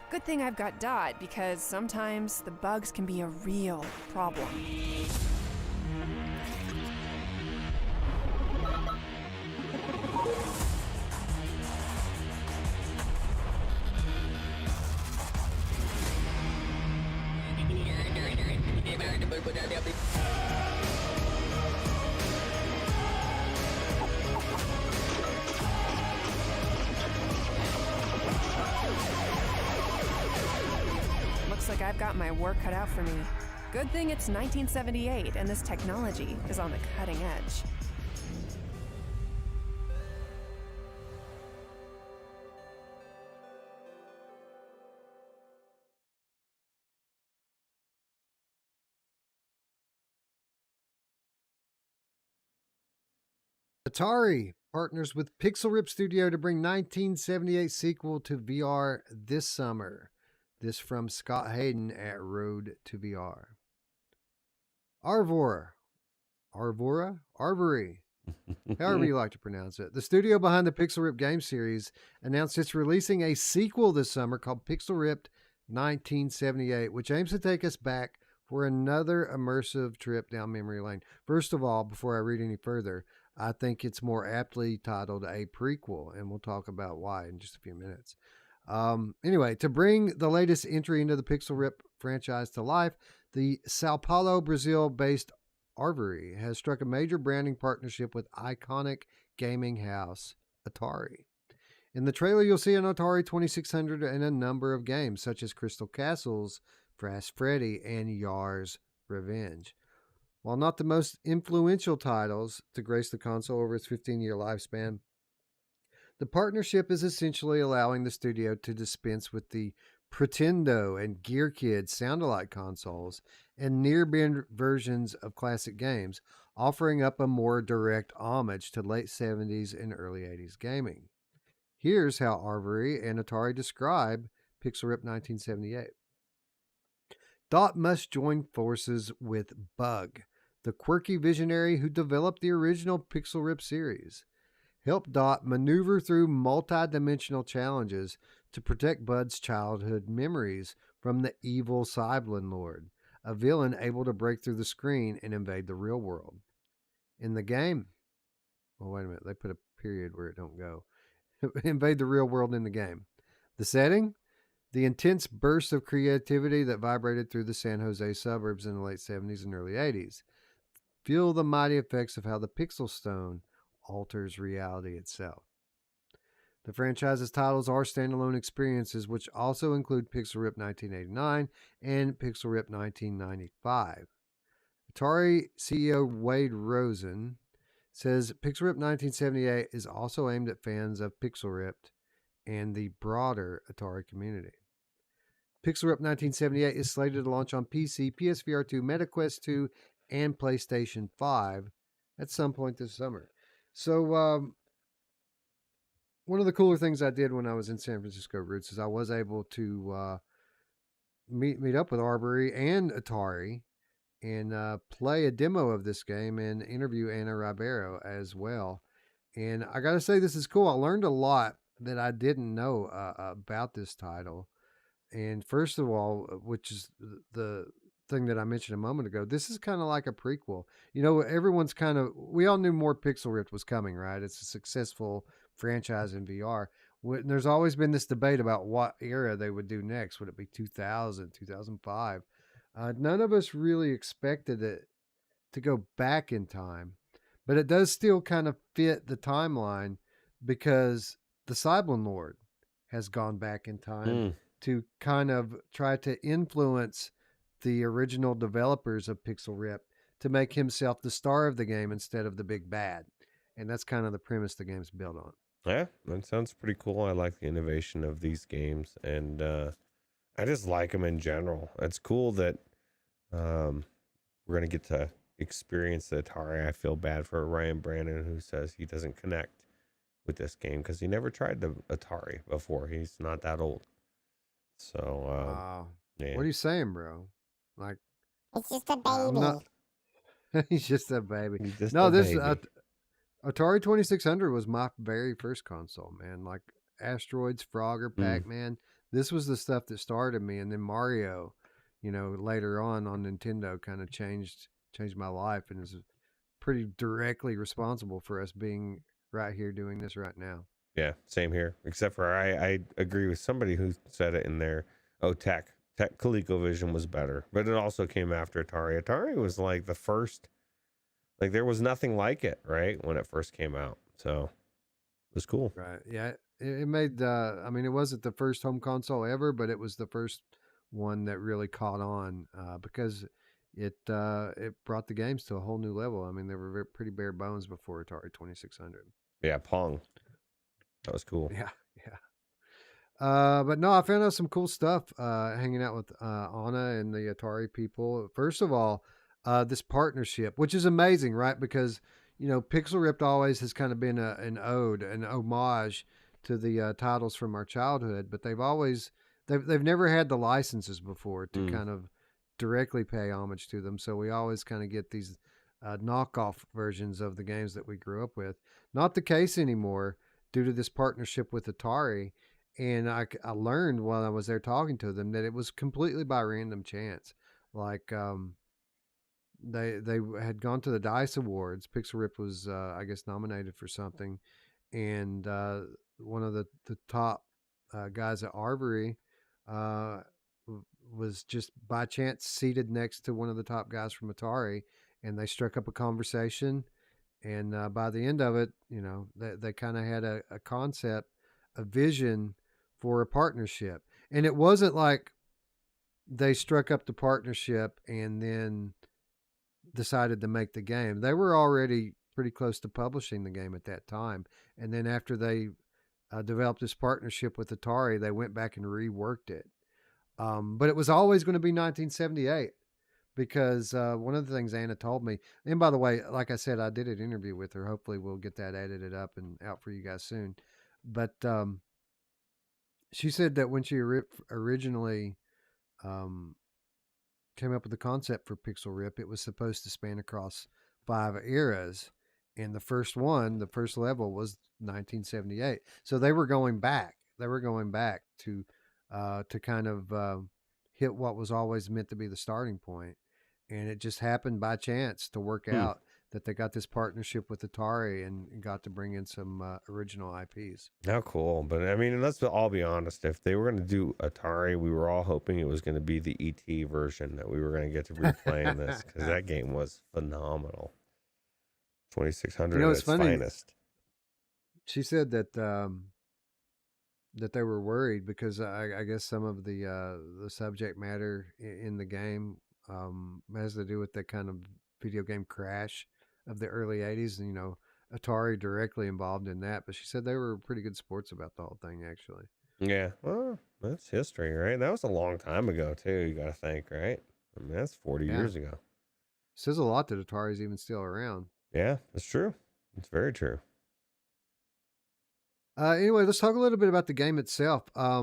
Good thing I've got Dot, because sometimes the bugs can be a real problem. Looks like I've got my work cut out for me. Good thing it's 1978 and this technology is on the cutting edge. Atari partners with Pixel Rip Studio to bring 1978 sequel to VR this summer. This from Scott Hayden at Road to VR. Arvory, however you like to pronounce it. The studio behind the Pixel Rip game series announced it's releasing a sequel this summer called Pixel Ripped 1978, which aims to take us back for another immersive trip down memory lane. First of all, before I read any further, I think it's more aptly titled a prequel, and we'll talk about why in just a few minutes. Anyway, to bring the latest entry into the Pixel Rip franchise to life, the Sao Paulo, Brazil-based Arvory has struck a major branding partnership with iconic gaming house Atari. In the trailer, you'll see an Atari 2600 and a number of games, such as Crystal Castles, Fast Freddy, and Yar's Revenge. While not the most influential titles to grace the console over its 15-year lifespan, the partnership is essentially allowing the studio to dispense with the Pretendo and Gear Kid sound-alike consoles and near-bin versions of classic games, offering up a more direct homage to late 70s and early 80s gaming. Here's how Arvory and Atari describe Pixel Rip 1978. Dot must join forces with Bug, the quirky visionary who developed the original Pixel Rip series. Help Dot maneuver through multi-dimensional challenges to protect Bud's childhood memories from the evil Cyblin Lord, a villain able to break through the screen and invade the real world. In the game, well, wait a minute, they put a period where it don't go. Invade the real world in the game. The setting? The intense burst of creativity that vibrated through the San Jose suburbs in the late 70s and early 80s. Feel the mighty effects of how the Pixel Stone alters reality itself. The franchise's titles are standalone experiences, which also include Pixel Rip 1989 and Pixel Rip 1995. Atari CEO Wade Rosen says Pixel Rip 1978 is also aimed at fans of Pixel Ripped and the broader Atari community. Pixel Rip 1978 is slated to launch on PC, PSVR 2, MetaQuest 2, and PlayStation 5 at some point this summer. So, one of the cooler things I did when I was in San Francisco Roots is I was able to meet up with Arbery and Atari and play a demo of this game and interview Ana Ribeiro as well. And I got to say, this is cool. I learned a lot that I didn't know about this title. And first of all, which is the thing that I mentioned a moment ago, this is kind of like a prequel. You know, everyone's we all knew more Pixel Ripped was coming, right? It's a successful franchise in VR. There's always been this debate about what era they would do next. Would it be 2000, 2005? None of us really expected it to go back in time, but it does still kind of fit the timeline because the Cyberlin Lord has gone back in time to kind of try to influence the original developers of Pixel Rip to make himself the star of the game instead of the big bad. And that's kind of the premise the game's built on. Yeah, that sounds pretty cool. I like the innovation of these games, and I just like them in general. It's cool that we're going to get to experience the Atari. I feel bad for Ryan Brandon, who says he doesn't connect with this game because he never tried the Atari before. He's not that old. So, Wow. yeah. What are you saying, bro? Like, It's just a baby. I'm not. He's just a baby. He's just No, a this baby. Atari 2600 was my very first console, man. Like Asteroids, Frogger, Pac-Man. This was the stuff that started me, and then Mario, you know, later on Nintendo kind of changed my life, and is pretty directly responsible for us being right here doing this right now. Yeah, same here. Except for I agree with somebody who said it in there. Oh, Tech ColecoVision was better, but it also came after Atari. Atari was like the first, like there was nothing like it, right, when it first came out. So it was cool. Right. Yeah. It made. I mean, it wasn't the first home console ever, but it was the first one that really caught on because it brought the games to a whole new level. I mean, they were pretty bare bones before Atari 2600. Yeah, Pong. That was cool. Yeah, yeah. But no, I found out some cool stuff hanging out with Anna and the Atari people. First of all, this partnership, which is amazing, right? Because, you know, Pixel Ripped always has kind of been an ode, an homage to the titles from our childhood, but they've never had the licenses before to kind of directly pay homage to them. So we always kind of get these knockoff versions of the games that we grew up with. Not the case anymore due to this partnership with Atari. And I learned while I was there talking to them that it was completely by random chance. Like they had gone to the DICE Awards. Pixel Rip was, I guess, nominated for something. And one of the top guys at Arbery was just by chance seated next to one of the top guys from Atari. And they struck up a conversation. And by the end of it, you know, they kind of had a concept, a vision for a partnership. And it wasn't like they struck up the partnership and then decided to make the game. They were already pretty close to publishing the game at that time. And then after they developed this partnership with Atari, they went back and reworked it. But it was always going to be 1978. Because one of the things Anna told me, and by the way, like I said, I did an interview with her. Hopefully we'll get that edited up and out for you guys soon. But she said that when she originally came up with the concept for Pixel Rip, it was supposed to span across 5 eras. And the first level was 1978. So they were going back. They were going back to kind of hit what was always meant to be the starting point. And it just happened by chance to work out that they got this partnership with Atari and got to bring in some original IPs. How cool. But I mean, let's all be honest. If they were going to do Atari, we were all hoping it was going to be the ET version that we were going to get to replay in this, because that game was phenomenal. 2600 at its finest. She said that that they were worried because I guess some of the subject matter in the game has to do with the kind of video game crash of the early 80s, and, you know, Atari directly involved in that. But she said they were pretty good sports about the whole thing, actually. Yeah, well, that's history, right? That was a long time ago, too, you got to think, right? I mean, that's 40 years ago. Says a lot that Atari's even still around. Yeah, that's true. It's very true. Anyway, let's talk a little bit about the game itself. I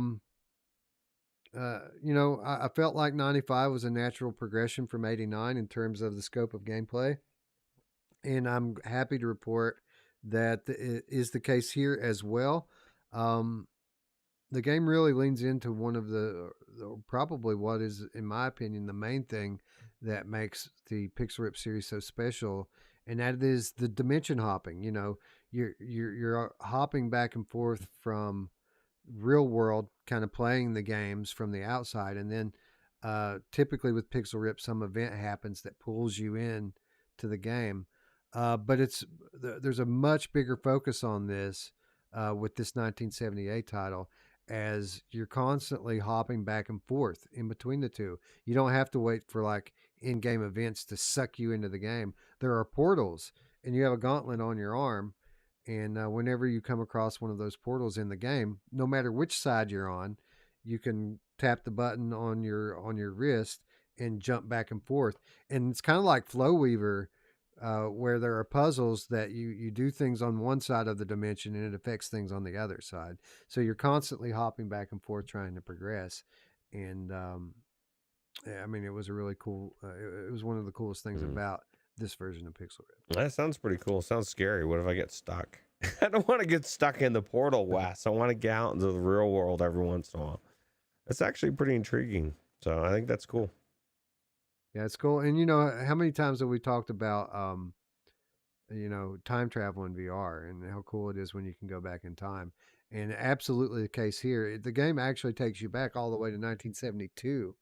felt like 95 was a natural progression from 89 in terms of the scope of gameplay. And I'm happy to report that it is the case here as well. The game really leans into one of the probably what is, in my opinion, the main thing that makes the Pixel Rip series so special, and that is the dimension hopping. You're hopping back and forth from real world, kind of playing the games from the outside, and then typically with Pixel Rip, some event happens that pulls you in to the game. But there's a much bigger focus on this with this 1978 title, as you're constantly hopping back and forth in between the two. You don't have to wait for like in-game events to suck you into the game. There are portals, and you have a gauntlet on your arm, and whenever you come across one of those portals in the game, no matter which side you're on, you can tap the button on your wrist and jump back and forth. And it's kind of like Flow Weaver, where there are puzzles that you do things on one side of the dimension and it affects things on the other side. So you're constantly hopping back and forth trying to progress. And it was a really cool. It was one of the coolest things about this version of Pixel Rip. That sounds pretty cool. Sounds scary. What if I get stuck? I don't want to get stuck in the portal, Wes. I want to get out into the real world every once in a while. It's actually pretty intriguing. So I think that's cool. Yeah, it's cool. And how many times have we talked about time travel in VR and how cool it is when you can go back in time. And absolutely the case here. The game actually takes you back all the way to 1972,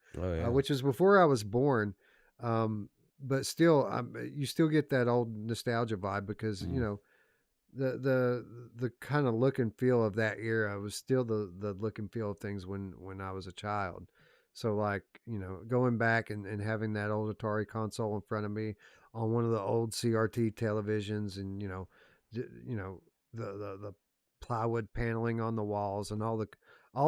which is before I was born. But still, you still get that old nostalgia vibe because, the kind of look and feel of that era was still the look and feel of things when I was a child. So like, going back and having that old Atari console in front of me on one of the old CRT televisions, and, the plywood paneling on the walls and all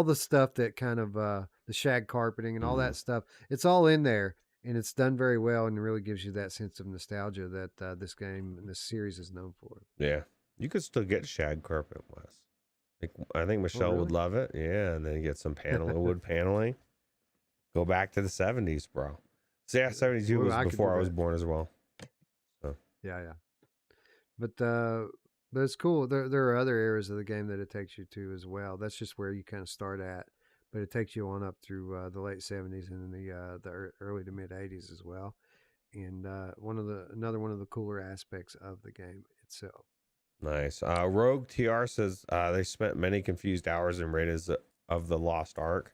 the stuff that kind of, the shag carpeting and all that stuff, it's all in there, and it's done very well and really gives you that sense of nostalgia that this game and this series is known for. Yeah. You could still get shag carpet, Wes. I think Michelle would love it. Yeah. And then get some wood paneling. Go back to the 70s, bro. So yeah, 72 was before I was born as well. So yeah. But it's cool. There are other areas of the game that it takes you to as well. That's just where you kind of start at, but it takes you on up through the late 70s and the early to mid 80s as well. And another one of the cooler aspects of the game itself. Nice. Rogue TR says they spent many confused hours in Raiders of the Lost Ark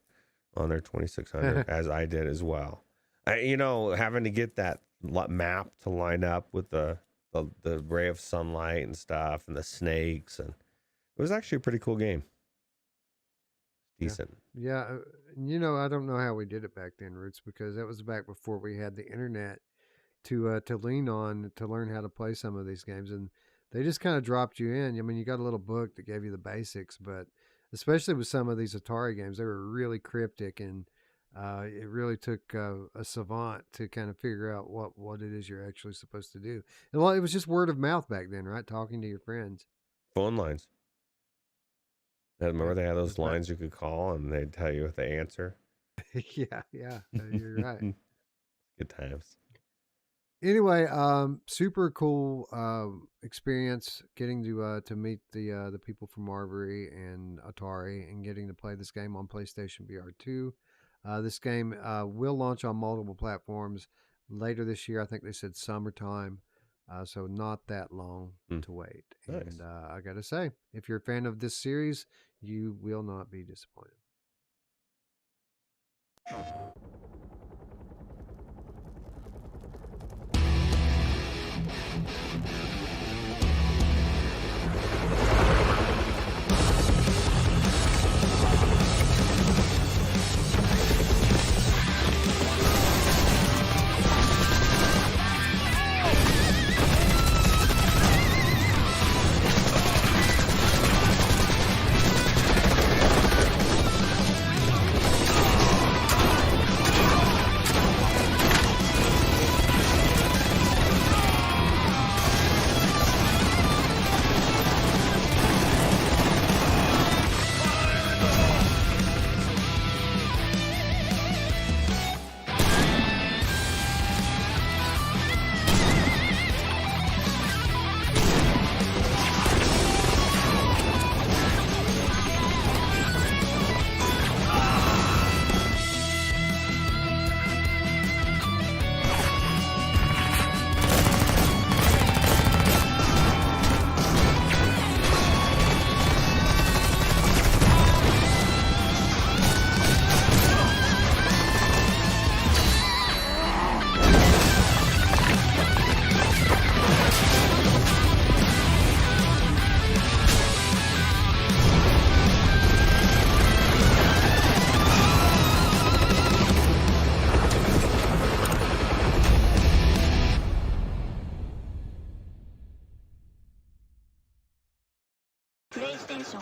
on their 2600, as I did as well. Having to get that map to line up with the ray of sunlight and stuff and the snakes, and it was actually a pretty cool game. Decent. Yeah. I don't know how we did it back then, Roots, because that was back before we had the internet to lean on to learn how to play some of these games, and they just kind of dropped you in. I mean, you got a little book that gave you the basics, but especially with some of these Atari games, they were really cryptic, and it really took a savant to kind of figure out what it is you're actually supposed to do. It was just word of mouth back then, right? Talking to your friends. Phone lines. I remember they had those lines you could call, and they'd tell you the answer. Yeah, you're right. Good times. Anyway, super cool experience getting to meet the people from Marbury and Atari and getting to play this game on PlayStation VR 2. This game will launch on multiple platforms later this year. I think they said summertime, so not that long to wait. Nice. And I got to say, if you're a fan of this series, you will not be disappointed. so.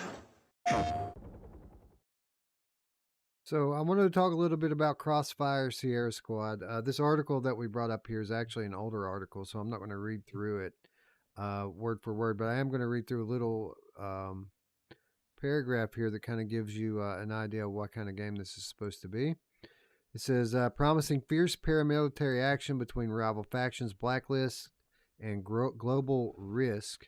So I wanted to talk a little bit about Crossfire Sierra Squad. This article that we brought up here is actually an older article, so I'm not going to read through it word for word, but I am going to read through a little paragraph here that kind of gives you an idea of what kind of game this is supposed to be. It says, promising fierce paramilitary action between rival factions, Blacklist and Global Risk.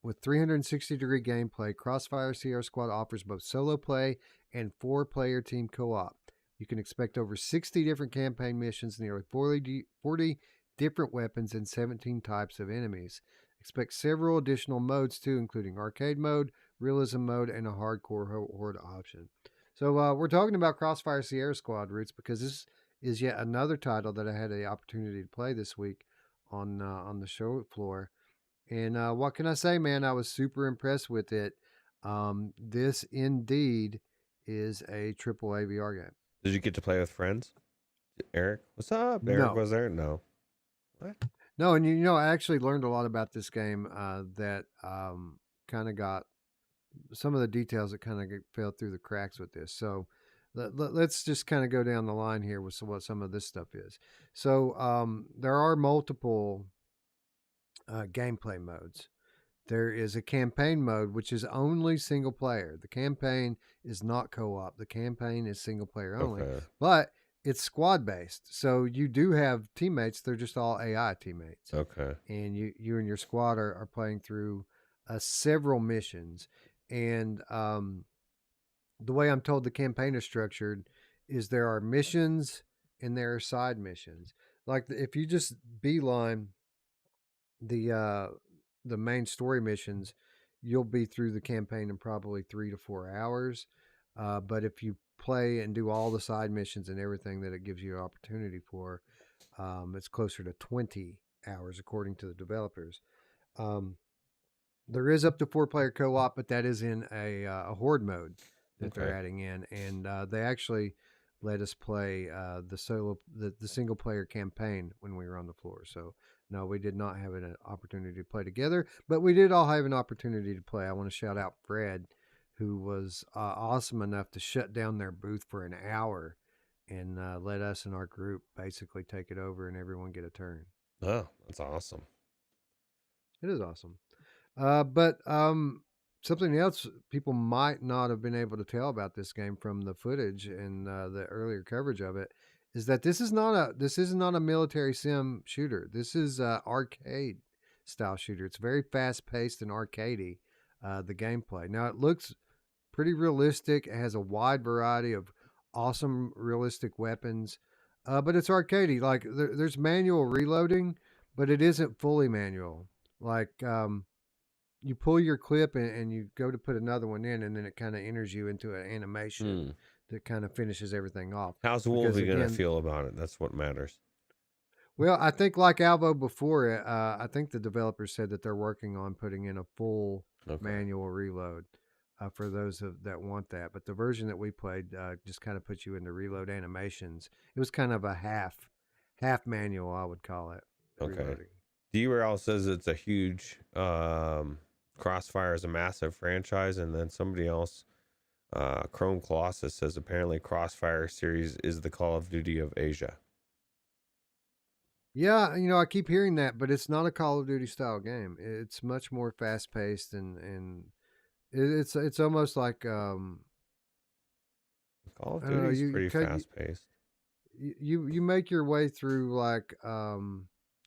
With 360-degree gameplay, Crossfire Sierra Squad offers both solo play and 4-player team co-op. You can expect over 60 different campaign missions, nearly 40 different weapons, and 17 types of enemies. Expect several additional modes too, including arcade mode, realism mode, and a hardcore horde option. So we're talking about Crossfire Sierra Squad, Roots, because this is yet another title that I had the opportunity to play this week on the show floor. And what can I say, man? I was super impressed with it. This indeed is a AAA VR game. Did you get to play with friends? Eric, what's up? Eric was there? No. What? No, and you know, I actually learned a lot about this game that kind of got some of the details that kind of fell through the cracks with this. So let's just kind of go down the line here with what some of this stuff is. So there are multiple gameplay modes. There is a campaign mode, which is only single player. The campaign is not co-op. The campaign is single player only, but it's squad based. So you do have teammates. They're just all AI teammates. Okay. And you and your squad are playing through several missions. And the way I'm told the campaign is structured is there are missions and there are side missions. Like if you just beeline the main story missions, you'll be through the campaign in probably 3 to 4 hours. But if you play and do all the side missions and everything that it gives you an opportunity for, it's closer to 20 hours according to the developers. There is up to 4-player co-op, but that is in a horde mode that they're adding in, and they actually let us play the single player campaign when we were on the floor. So no, we did not have an opportunity to play together, but we did all have an opportunity to play. I want to shout out Fred, who was awesome enough to shut down their booth for an hour and let us and our group basically take it over and everyone get a turn. Oh, that's awesome. It is awesome. But something else people might not have been able to tell about this game from the footage and the earlier coverage of it is that this is not a military sim shooter. This is arcade style shooter. It's very fast paced and arcadey, the gameplay. Now it looks pretty realistic. It has a wide variety of awesome realistic weapons, but it's arcadey. Like there's manual reloading, but it isn't fully manual. Like you pull your clip and you go to put another one in, and then it kind of enters you into an animation that kind of finishes everything off. How's Wolfie going to feel about it? That's what matters. Well, I think like Alvo before it, I think the developers said that they're working on putting in a full manual reload for those that want that. But the version that we played just kind of puts you into reload animations. It was kind of a half manual, I would call it. Okay. Reloading. D-Rail says it's a huge Crossfire is a massive franchise, and then somebody else, Chrome Colossus, says apparently Crossfire series is the Call of Duty of Asia. Yeah, you know, I keep hearing that, but it's not a Call of Duty style game. It's much more fast paced and it's almost like Call of Duty is pretty fast paced. You make your way through like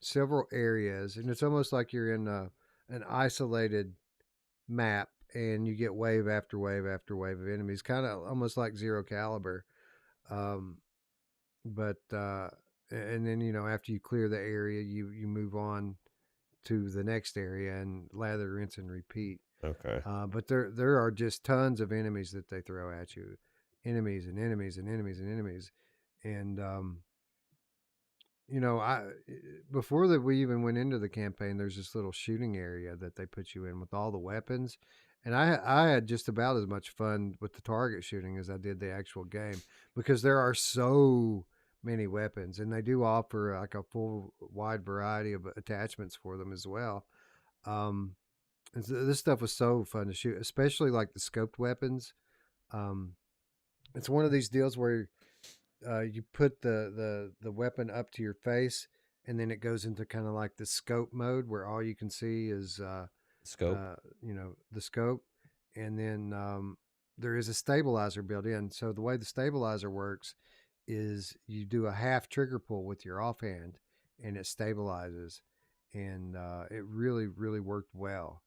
several areas, and it's almost like you're in an isolated map, and you get wave after wave after wave of enemies, kind of almost like Zero Caliber. But and then, you know, after you clear the area, you move on to the next area and lather, rinse, and repeat. Okay. But there are just tons of enemies that they throw at you, enemies and enemies and enemies and enemies, and you know, before that we even went into the campaign, there's this little shooting area that they put you in with all the weapons, and I had just about as much fun with the target shooting as I did the actual game, because there are so many weapons, and they do offer like a full wide variety of attachments for them as well. And so this stuff was so fun to shoot, especially like the scoped weapons. Um, it's one of these deals where you put the weapon up to your face, and then it goes into kind of like the scope mode where all you can see is Scope. the scope, and then there is a stabilizer built in. So the way the stabilizer works is you do a half trigger pull with your offhand, and it stabilizes, and it really really worked well,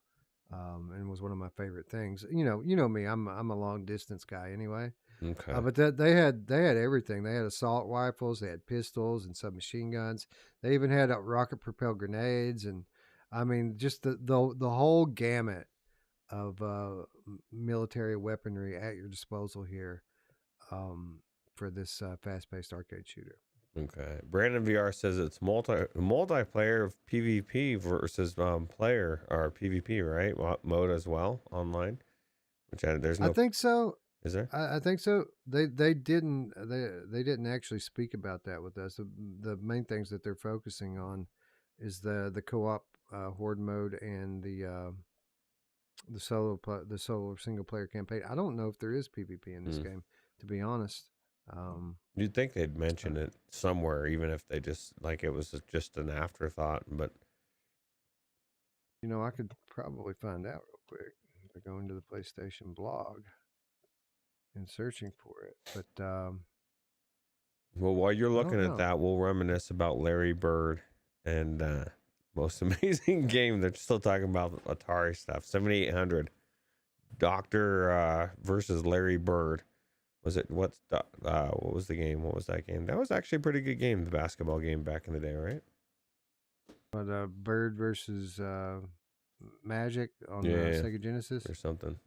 and was one of my favorite things. You know me, I'm a long distance guy anyway. Okay. But they had everything. They had assault rifles, they had pistols and submachine guns. They even had rocket propelled grenades, and I mean, just the whole gamut of military weaponry at your disposal here, for this fast paced arcade shooter. Okay. Brandon VR says it's multiplayer of PvP versus player or PvP, right? Mode as well online. There's no. I think so. Is there? I think so. They didn't actually speak about that with us. The main things that they're focusing on is the co-op horde mode and the solo single player campaign. I don't know if there is PvP in this game, to be honest. You'd think they'd mention it somewhere, even if they just like it was just an afterthought. But I could probably find out real quick by going to the PlayStation blog and searching for it. But well, while you're looking at that, we'll reminisce about Larry Bird and most amazing game. They're still talking about Atari stuff. 7800 Doctor versus Larry Bird. Was it what was the game? What was that game? That was actually a pretty good game, the basketball game back in the day, right? But Bird versus Magic on Sega Genesis or something.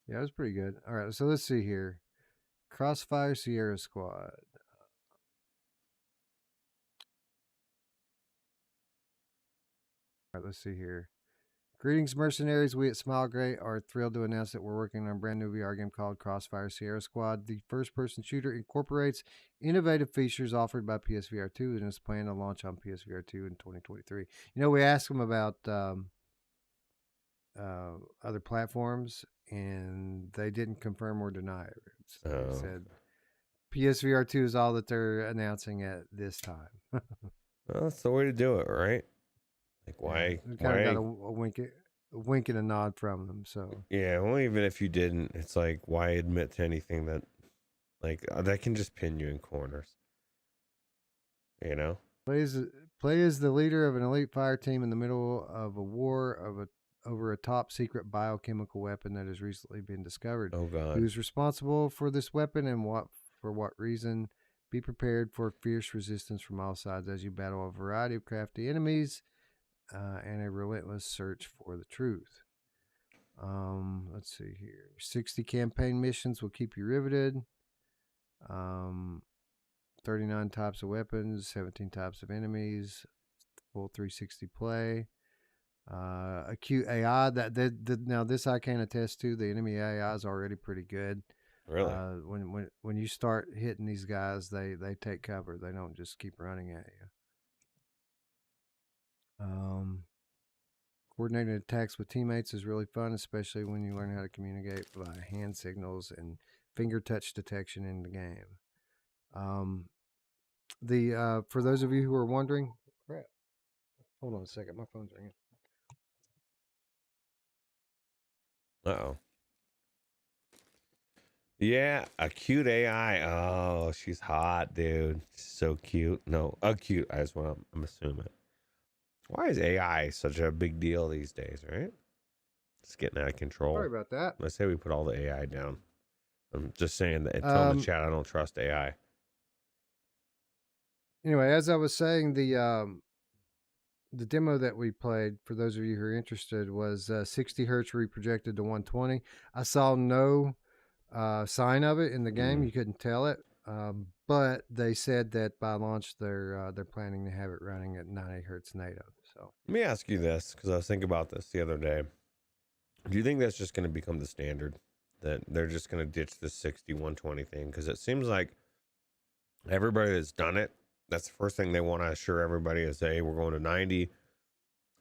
Yeah, it was pretty good. All right, so let's see here. Crossfire Sierra Squad. All right, let's see here. Greetings, mercenaries. We at Smilegate are thrilled to announce that we're working on a brand new VR game called Crossfire Sierra Squad. The first-person shooter incorporates innovative features offered by PSVR 2 and is planned to launch on PSVR 2 in 2023. We asked them about other platforms, and they didn't confirm or deny it. They said PSVR 2 is all that they're announcing at this time. Well, that's the way to do it, right? Like, why? Kind of got a wink and a nod from them. So yeah, well, even if you didn't, it's like, why admit to anything that, like, that can just pin you in corners. Play as the leader of an elite fire team in the middle of a war over a top secret biochemical weapon that has recently been discovered. Oh God! Who's responsible for this weapon and for what reason? Be prepared for fierce resistance from all sides as you battle a variety of crafty enemies. And a relentless search for the truth. Let's see here. 60 campaign missions will keep you riveted. 39 types of weapons, 17 types of enemies, full 360 play. Acute AI now this I can attest to. The enemy AI is already pretty good. Really? When you start hitting these guys, they take cover. They don't just keep running at you. Coordinating attacks with teammates is really fun, especially when you learn how to communicate by hand signals and finger touch detection in the game. For those of you who are wondering, crap. Hold on a second, my phone's ringing. Uh-oh. Yeah, a cute AI. Oh, she's hot, dude. She's so cute. No, cute. I'm assuming. Why is AI such a big deal these days, right? It's getting out of control. Sorry about that. Let's say we put all the AI down. I'm just saying that. Tell the chat I don't trust AI. Anyway, as I was saying, the demo that we played, for those of you who are interested, was 60 hertz reprojected to 120. I saw no sign of it in the game. You couldn't tell it. But they said that by launch they're planning to have it running at 90 hertz native. So let me ask you this, because I was thinking about this the other day. Do you think that's just going to become the standard, that they're just going to ditch the 60 120 thing? Because it seems like everybody that's done it, that's the first thing they want to assure everybody is, hey, we're going to 90,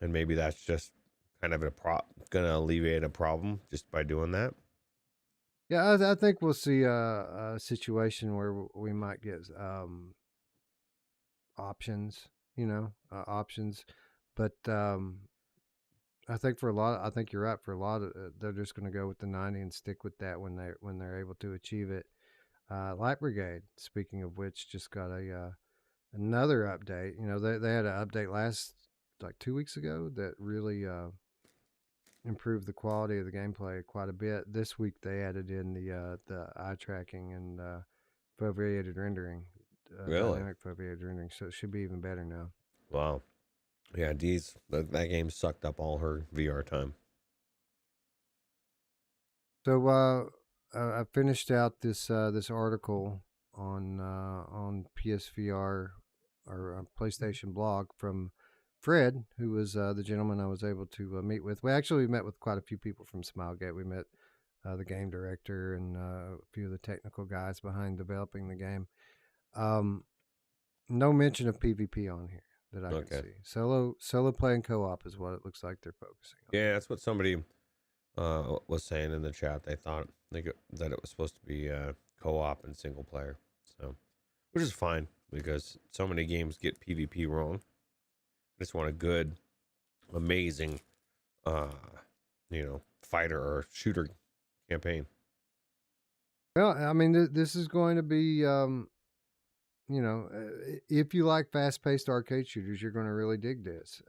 and maybe that's just kind of gonna alleviate a problem just by doing that. Yeah, I think we'll see a situation where we might get options, options. But I think I think you're right. For a lot of, they're just going to go with the 90 and stick with that when they're able to achieve it. Light Brigade, speaking of which, just got another update. They had an update like 2 weeks ago that really improved the quality of the gameplay quite a bit. This week they added in the eye tracking and foveated rendering, Really? dynamic foveated rendering. So it should be even better now. Wow. Yeah, that game sucked up all her VR time. So I finished out this article on PSVR or PlayStation blog from Fred, who was the gentleman I was able to meet with. We actually met with quite a few people from Smilegate. We met the game director and a few of the technical guys behind developing the game. No mention of PvP on here that I can see. Solo play and co-op is what it looks like they're focusing on. Yeah, that's what somebody was saying in the chat. They thought that it was supposed to be co-op and single player, so which is fine because so many games get PvP wrong. I just want a good, amazing, fighter or shooter campaign. Well, I mean, this is going to be, if you like fast-paced arcade shooters, you're going to really dig this.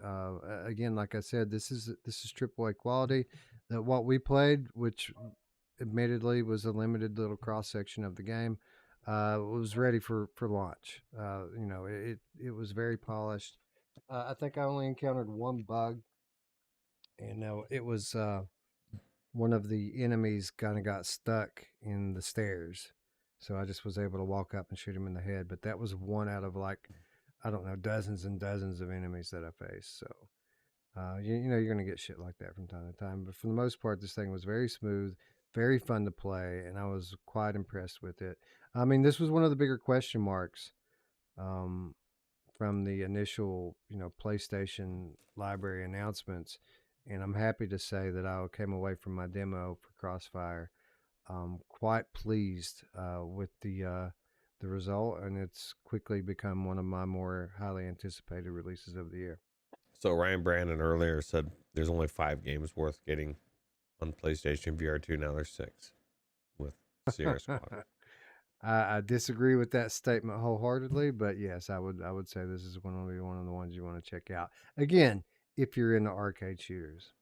Again, like I said, this is AAA quality. That what we played, which admittedly was a limited little cross section of the game, was ready for launch. It was very polished. I think I only encountered one bug, and it was one of the enemies kind of got stuck in the stairs. So I just was able to walk up and shoot him in the head. But that was one out of dozens and dozens of enemies that I faced. So, you're going to get shit like that from time to time. But for the most part, this thing was very smooth, very fun to play, and I was quite impressed with it. I mean, this was one of the bigger question marks from the initial, PlayStation library announcements. And I'm happy to say that I came away from my demo for Crossfire quite pleased with the result, and it's quickly become one of my more highly anticipated releases of the year. So Ryan Brandon earlier said there's only 5 games worth getting on PlayStation VR 2. Now there's 6 with Sierra Squad. I disagree with that statement wholeheartedly, but yes, I would say this is going to be one of the ones you want to check out. Again, if you're into arcade shooters.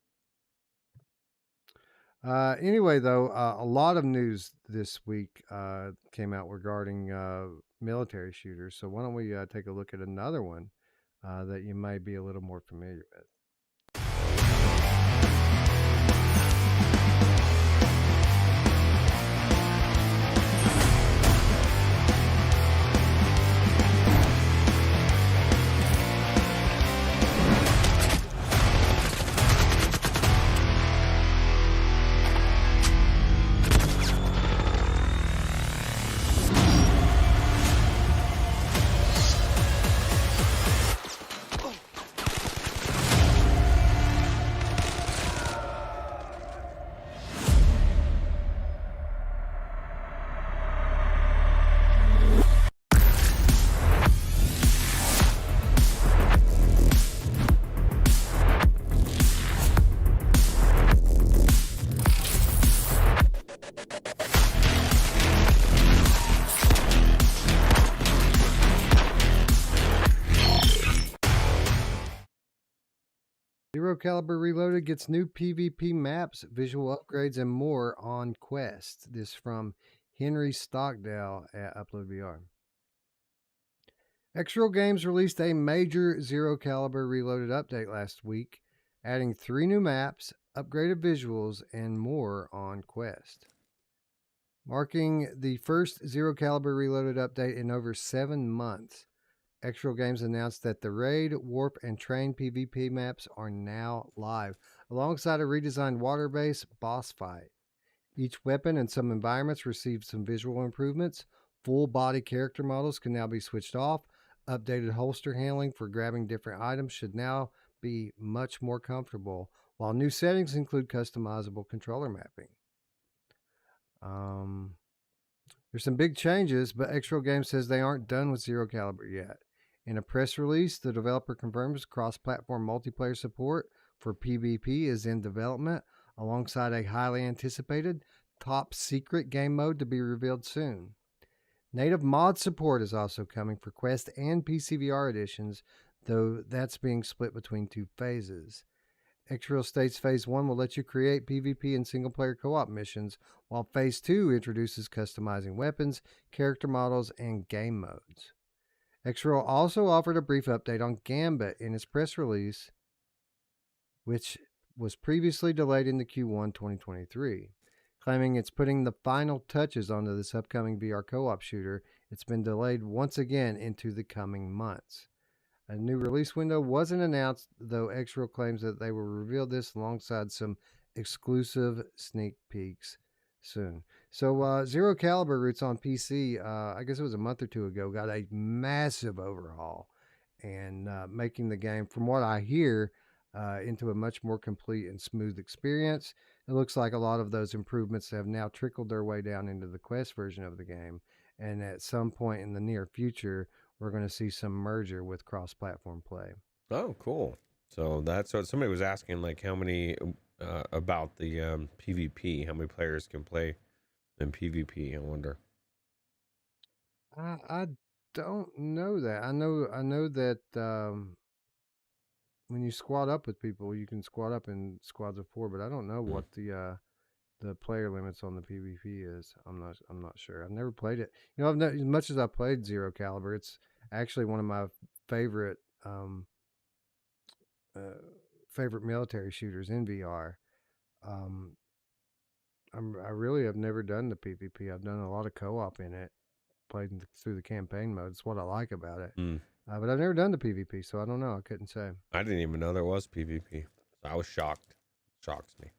Anyway, though, a lot of news this week came out regarding military shooters. So why don't we take a look at another one that you may be a little more familiar with. Zero Caliber Reloaded gets new PvP maps, visual upgrades, and more on Quest. This from Henry Stockdale at UploadVR. Xroll Games released a major Zero Caliber Reloaded update last week, adding 3 new maps, upgraded visuals, and more on Quest. Marking the first Zero Caliber Reloaded update in over 7 months, Xroll Games announced that the Raid, Warp, and Train PvP maps are now live, alongside a redesigned water base boss fight. Each weapon and some environments received some visual improvements. Full body character models can now be switched off. Updated holster handling for grabbing different items should now be much more comfortable, while new settings include customizable controller mapping. There's some big changes, but Xrow Games says they aren't done with Zero Caliber yet. In a press release, the developer confirms cross-platform multiplayer support for PvP is in development, alongside a highly anticipated top secret game mode to be revealed soon. Native mod support is also coming for Quest and PCVR editions, though that's being split between 2 phases. Xreal states Phase 1 will let you create PvP and single-player co-op missions, while Phase 2 introduces customizing weapons, character models, and game modes. Xreal also offered a brief update on Gambit in its press release, which was previously delayed into Q1 2023. Claiming it's putting the final touches onto this upcoming VR co-op shooter, it's been delayed once again into the coming months. A new release window wasn't announced, though Xreal claims that they will reveal this alongside some exclusive sneak peeks soon. So Zero Caliber Roots on PC, I guess it was a month or two ago, got a massive overhaul and making the game, from what I hear, into a much more complete and smooth experience. It looks like a lot of those improvements have now trickled their way down into the Quest version of the game, and at some point in the near future, we're going to see some merger with cross-platform play. Oh, cool. So that's what somebody was asking, like how many about the PvP, how many players can play in PvP. I wonder. I don't know that. I know that when you squad up with people, you can squad up in squads of 4, but I don't know what the player limits on the PvP is. I'm not sure. I've never played it. You know, as much as I played Zero Caliber, it's actually one of my favorite favorite military shooters in VR. I really have never done the PvP. I've done a lot of co-op in it, played through the campaign mode. It's what I like about it. But I've never done the PvP, so I don't know. I couldn't say. I didn't even know there was PvP. So I was shocked. Shocks me.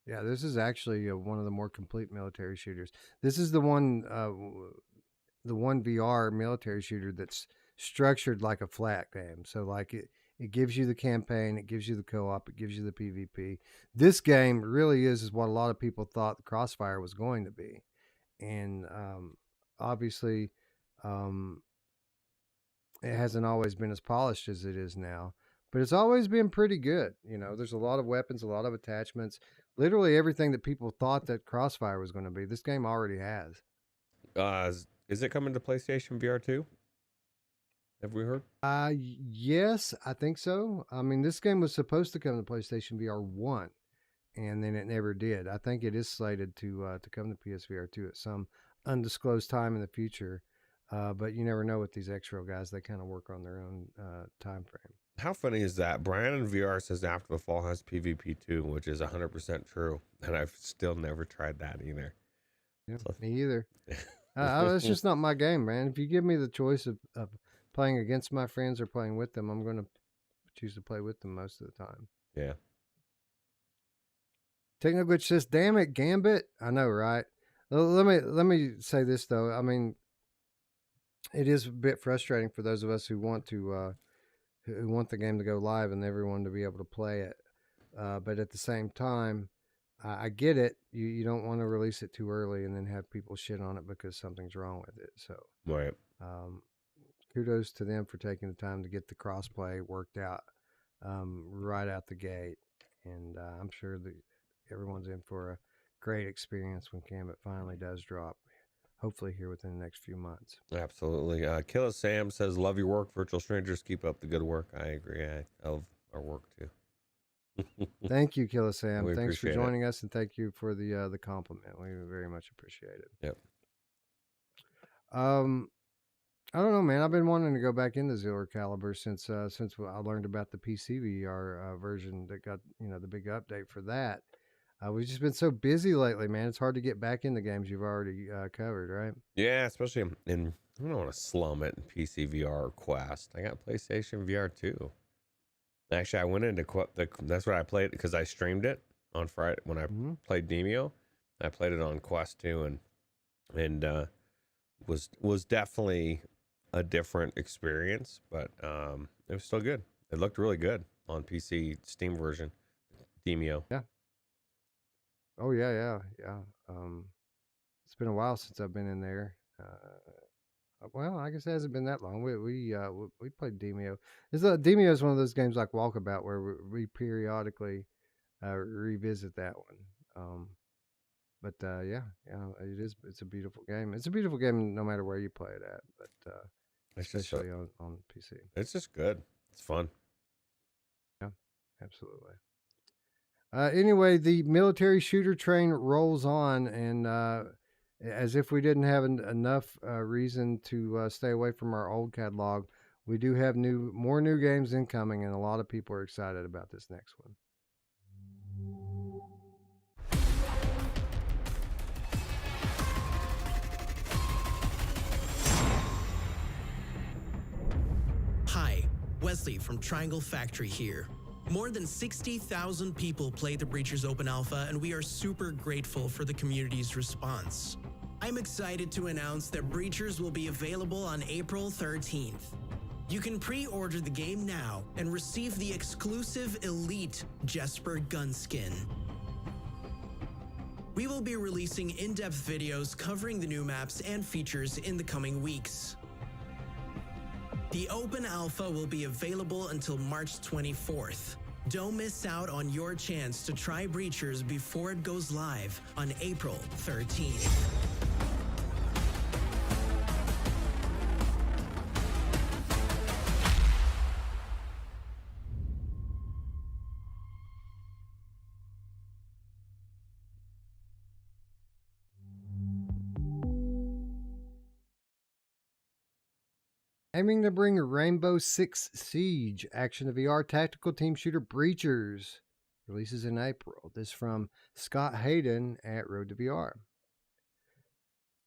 Yeah, this is actually one of the more complete military shooters. This is the one VR military shooter that's structured like a flat game. So like it gives you the campaign, it gives you the co-op, it gives you the PvP. This game really is what a lot of people thought the Crossfire was going to be. And obviously it hasn't always been as polished as it is now, but it's always been pretty good. You know, there's a lot of weapons, a lot of attachments, literally everything that people thought that Crossfire was going to be. This game already has. Is it coming to PlayStation VR 2? Have we heard? Yes, I think so. I mean, this game was supposed to come to PlayStation VR 1, and then it never did. I think it is slated to come to PSVR 2 at some undisclosed time in the future. But you never know with these Xreal guys. They kind of work on their own time frame. How funny is that? Brian in VR says After the Fall has PvP too, which is 100% true. And I've still never tried that either. Yeah, so. Me either. It's just not my game, man. If you give me the choice of playing against my friends or playing with them, I'm going to choose to play with them most of the time. Yeah. Techno Glitch says, damn it, Gambit. I know, right? Let me say this, though. I mean, it is a bit frustrating for those of us who want to who want the game to go live and everyone to be able to play it. But at the same time, I get it. You don't want to release it too early and then have people shit on it because something's wrong with it. So, right. Kudos to them for taking the time to get the crossplay worked out right out the gate. And I'm sure that everyone's in for a great experience when Gambit finally does drop. Hopefully here within the next few months. Absolutely. Killa Sam says, love your work, Virtual Strangers. Keep up the good work. I agree. I love our work too. Thank you, Killa Sam. We Thanks for appreciate joining us, and thank you for the compliment. We very much appreciate it. Yep. I don't know, man. I've been wanting to go back into Zero Caliber since I learned about the PCVR version that got the big update for that. We've just been so busy lately, man. It's hard to get back in the games you've already covered, right? Yeah, especially in I don't want to slum it in PC VR or Quest. I got PlayStation VR too. Actually, I went into that's what I played because I streamed it on Friday when I played Demio. I played it on Quest 2 and was definitely a different experience, but it was still good. It looked really good. on PC Steam version, Demio. Yeah. Oh yeah. It's been a while since I've been in there. Well, I guess it hasn't been that long. We played Demio. Demio is one of those games like Walkabout where we periodically revisit that one. But yeah, it is. It's a beautiful game. It's a beautiful game no matter where you play it at. But especially on PC. It's just good. It's fun. Yeah, absolutely. Anyway, the military shooter train rolls on, and as if we didn't have enough reason to stay away from our old catalog, we do have more new games incoming, and a lot of people are excited about this next one. Hi, Wesley from Triangle Factory here. More than 60,000 people played the Breachers Open Alpha, and we are super grateful for the community's response. I'm excited to announce that Breachers will be available on April 13th. You can pre-order the game now and receive the exclusive Elite Jesper gun skin. We will be releasing in-depth videos covering the new maps and features in the coming weeks. The Open Alpha will be available until March 24th. Don't miss out on your chance to try Breachers before it goes live on April 13th. Aiming to bring Rainbow Six Siege action to VR tactical team shooter Breachers releases in April. This from Scott Hayden at Road to VR.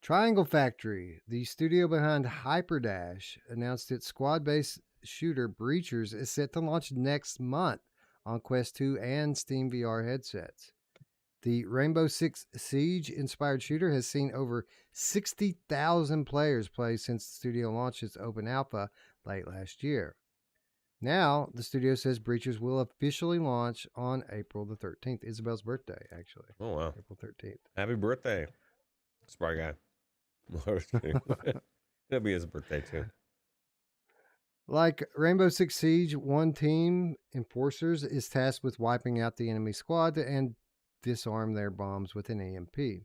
Triangle Factory, the studio behind Hyperdash, announced its squad-based shooter Breachers is set to launch next month on Quest 2 and Steam VR headsets. The Rainbow Six Siege inspired shooter has seen over 60,000 players play since the studio launched its open alpha late last year. Now, the studio says Breachers will officially launch on April the 13th. Isabel's birthday, actually. Oh, wow. April 13th. Happy birthday, Spry Guy. It'll be his birthday, too. Like Rainbow Six Siege, one team, Enforcers, is tasked with wiping out the enemy squad and disarm their bombs with an EMP.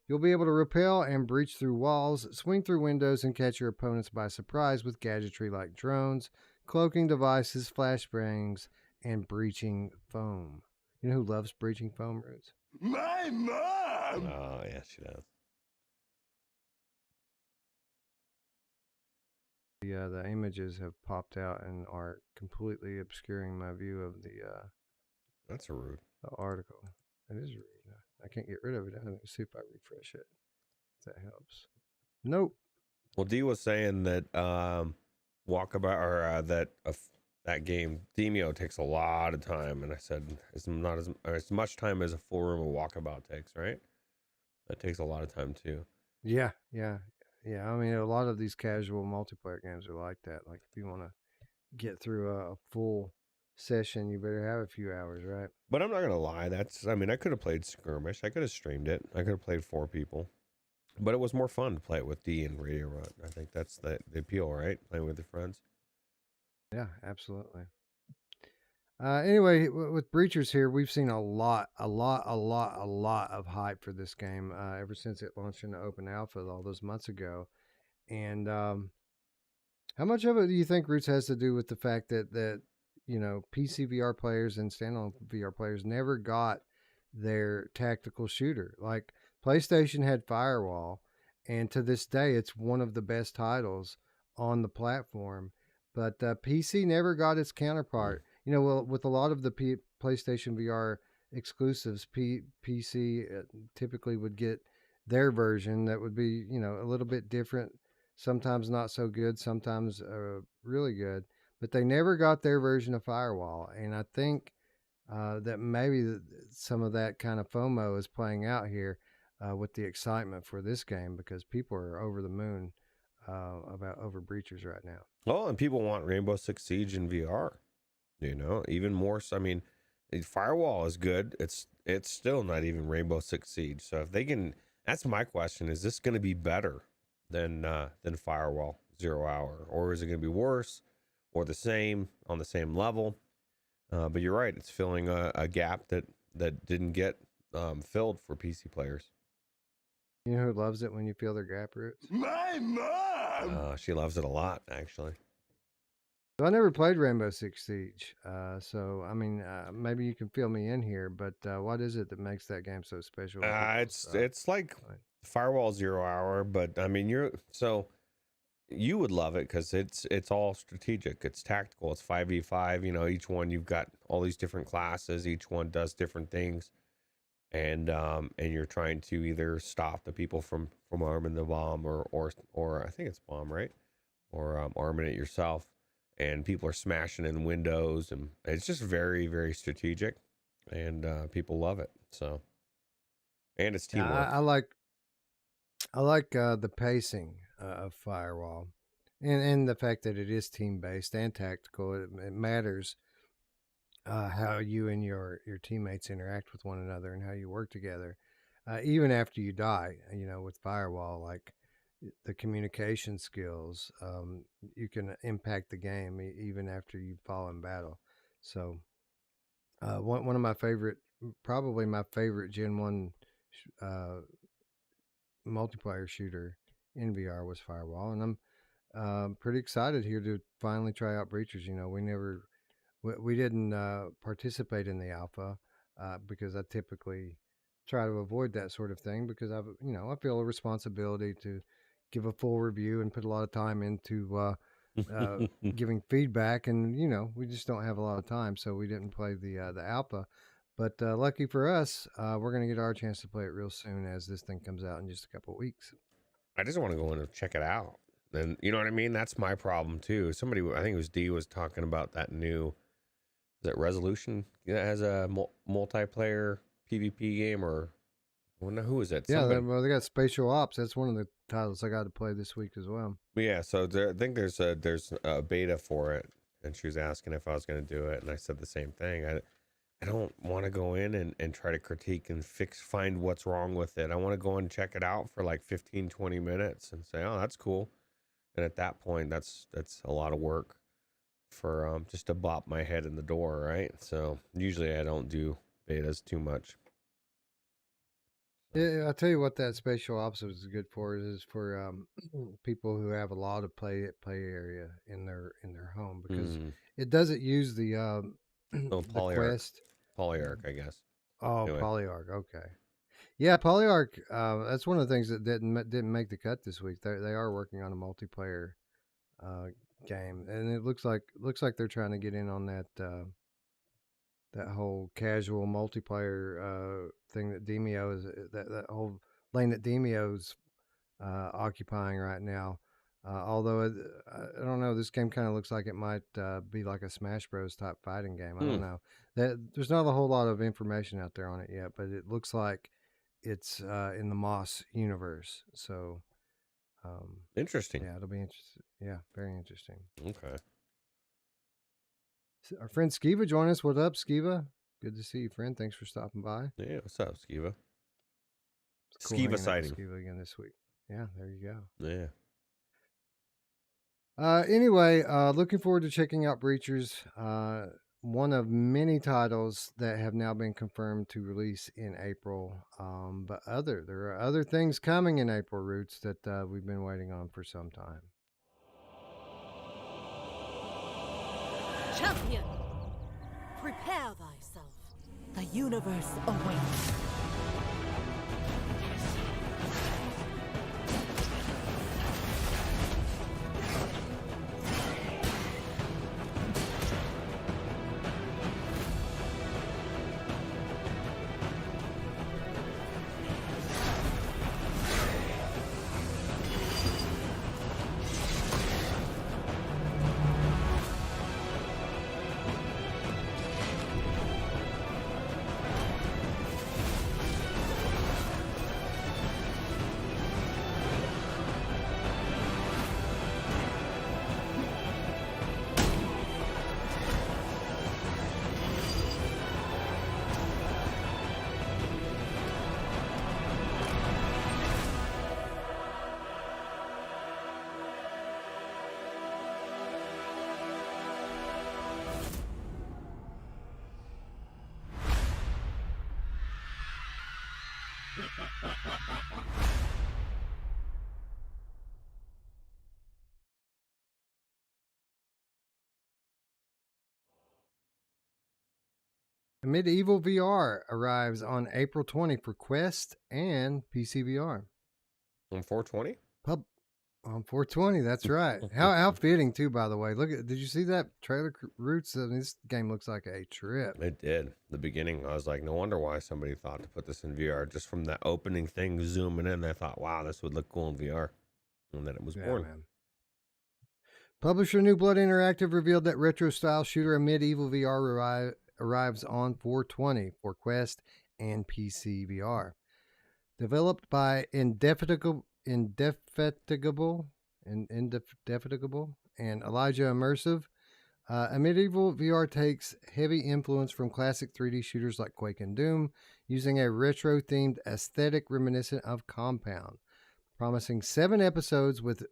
You'll be able to rappel and breach through walls, swing through windows, and catch your opponents by surprise with gadgetry like drones, cloaking devices, flashbangs, and breaching foam. You know who loves breaching foam, Roots? My mom! Oh, yeah, she does. The images have popped out and are completely obscuring my view of the That's a rude. the article. It is rude. I can't get rid of it. Let's see if I refresh it. If that helps. Nope. Well, D was saying that Walkabout or that game Demio takes a lot of time, and I said it's not as much time as a full room of Walkabout takes, right? That takes a lot of time too. Yeah. I mean, a lot of these casual multiplayer games are like that. Like if you want to get through a full session, you better have a few hours, right? But I'm not gonna lie. I could have played Skirmish. I could have streamed it. I could have played 4 people. But it was more fun to play it with D and Radio Run. I think that's the appeal, right? Playing with your friends. Yeah, absolutely. Anyway, with Breachers here, we've seen a lot of hype for this game ever since it launched in the open alpha all those months ago. And how much of it do you think, Roots, has to do with the fact that PC VR players and standalone VR players never got their tactical shooter? Like PlayStation had Firewall, and to this day, it's one of the best titles on the platform. But PC never got its counterpart. Well, with a lot of the PlayStation VR exclusives, PC typically would get their version that would be, a little bit different, sometimes not so good, sometimes really good. But they never got their version of Firewall. And I think that maybe some of that kind of FOMO is playing out here with the excitement for this game, because people are over the moon over Breachers right now. Oh, and people want Rainbow Six Siege in VR. You know, even more so. I mean, Firewall is good. It's still not even Rainbow Six Siege. So if they can, that's my question: is this going to be better than Firewall 0 Hour, or is it going to be worse, or the same on the same level? But you're right; it's filling a gap that didn't get filled for PC players. You know who loves it when you feel their gap roots? My mom! She loves it a lot, actually. So I never played Rainbow Six Siege. So I mean, maybe you can fill me in here. But what is it that makes that game so special? It's like Firewall 0 Hour, but I mean, you would love it because it's all strategic. It's tactical. It's 5v5. You know, each one you've got all these different classes. Each one does different things. And you're trying to either stop the people from arming the bomb or I think it's bomb, right? Or arming it yourself. And people are smashing in windows, and it's just very, very strategic, and people love it. So, and it's teamwork. I like the pacing of Firewall, and the fact that it is team based and tactical. It matters. How you and your teammates interact with one another and how you work together, even after you die. You know, with Firewall, like the communication skills, you can impact the game even after you fall in battle. So, one of my favorite, probably my favorite Gen 1 multiplayer shooter in VR was Firewall, and I'm pretty excited here to finally try out Breachers. You know, we didn't participate in the alpha because I typically try to avoid that sort of thing because I feel a responsibility to give a full review and put a lot of time into giving feedback, and we just don't have a lot of time, so we didn't play the alpha. But lucky for us, we're gonna get our chance to play it real soon as this thing comes out in just a couple of weeks. I just want to go in and check it out, and you know what I mean. That's my problem too. Somebody, I think it was D, was talking about that new. Is it Resolution that has a multiplayer PvP game, or who is it? Yeah, they got Spatial Ops. That's one of the titles I got to play this week as well. Yeah, so I think there's a beta for it, and she was asking if I was going to do it, and I said the same thing. I don't want to go in and try to critique and find what's wrong with it. I want to go and check it out for like 15, 20 minutes and say, oh, that's cool. And at that point, that's a lot of work for just to bop my head in the door, right? So usually I don't do betas too much. Yeah, I'll tell you what that Spatial Ops is good for is for people who have a lot of play area in their home, because it doesn't use the the quest. Polyarch, I guess. Oh, anyway. Polyarch. Okay. Yeah, Polyarch. That's one of the things that didn't make the cut this week. They are working on a multiplayer game, and it looks like they're trying to get in on that that whole casual multiplayer thing that Demio is that whole lane that Demio's occupying right now. Although I don't know, this game kind of looks like it might be like a Smash Bros type fighting game. I don't know. There's not a whole lot of information out there on it yet, but it looks like it's in the Moss universe. So interesting. Yeah, it'll be interesting. Yeah, very interesting. Okay. So our friend Skiva joined us. What up, Skiva? Good to see you, friend. Thanks for stopping by. Yeah, what's up, Skiva? Cool Skiva sighting. Skiva again this week. Yeah, there you go. Yeah. Anyway, looking forward to checking out Breachers. One of many titles that have now been confirmed to release in April. But there are other things coming in April, Roots, that we've been waiting on for some time. Champion, prepare thyself. The universe awaits. Medieval VR arrives on April 20 for Quest and PCVR. On 420? On 420, that's right. How fitting too, by the way. Did you see that trailer, Roots? I mean, this game looks like a trip. It did. The beginning, I was like, no wonder why somebody thought to put this in VR. Just from that opening thing, zooming in, I thought, wow, this would look cool in VR. And then it was born. Man. Publisher New Blood Interactive revealed that retro-style shooter Medieval VR arrives on 420 for Quest and PC VR. Developed by Indefatigable and Elijah Immersive, a Medieval VR takes heavy influence from classic 3D shooters like Quake and Doom, using a retro-themed aesthetic reminiscent of Compound, promising 7 episodes with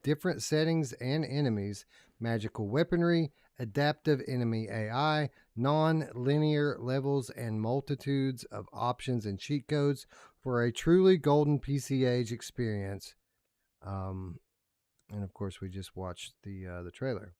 different settings and enemies, magical weaponry, adaptive enemy AI, non-linear levels, and multitudes of options and cheat codes for a truly golden PC age experience. And of course, we just watched the trailer.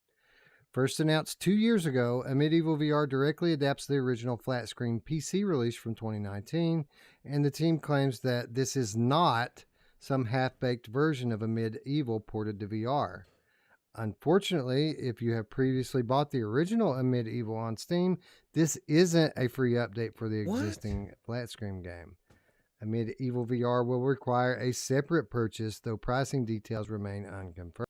First announced 2 years ago, a Medieval VR directly adapts the original flat screen PC release from 2019, and the team claims that this is not some half-baked version of a Medieval ported to VR. Unfortunately, if you have previously bought the original Medieval on Steam, this isn't a free update for the existing flat screen game. A Medieval VR will require a separate purchase, though pricing details remain unconfirmed.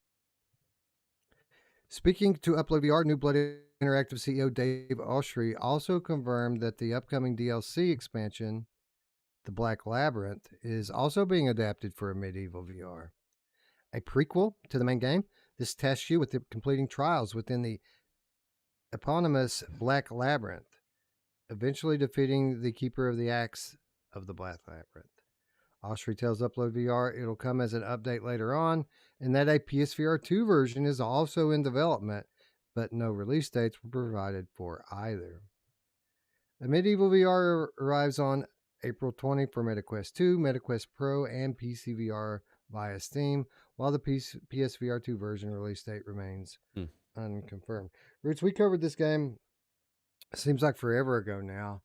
Speaking to Upload VR, New Blood Interactive CEO Dave Oshry also confirmed that the upcoming DLC expansion, The Black Labyrinth, is also being adapted for a Medieval VR. A prequel to the main game, this tasks you with completing trials within the eponymous Black Labyrinth, eventually defeating the Keeper of the Axe of the Black Labyrinth. Oshry tells Upload VR it'll come as an update later on, and that a PSVR 2 version is also in development, but no release dates were provided for either. The Medieval VR arrives on April 20 for MetaQuest 2, MetaQuest Pro, and PCVR via Steam, while the PSVR 2 version release date remains unconfirmed. Roots, we covered this game, seems like forever ago now.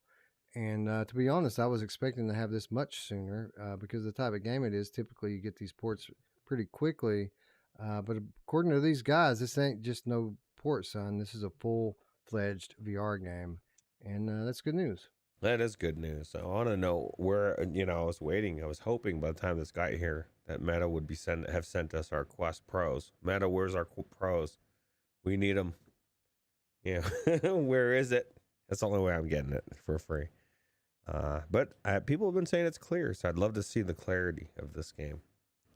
And to be honest, I was expecting to have this much sooner because the type of game it is, typically you get these ports pretty quickly. But according to these guys, this ain't just no port, son. This is a full-fledged VR game. And that's good news. That is good news. I want to know where, I was waiting. I was hoping by the time this got here that Meta would be have sent us our Quest Pros. Meta, where's our Pros? We need them. Yeah, where is it? That's the only way I'm getting it for free. But people have been saying it's clear, so I'd love to see the clarity of this game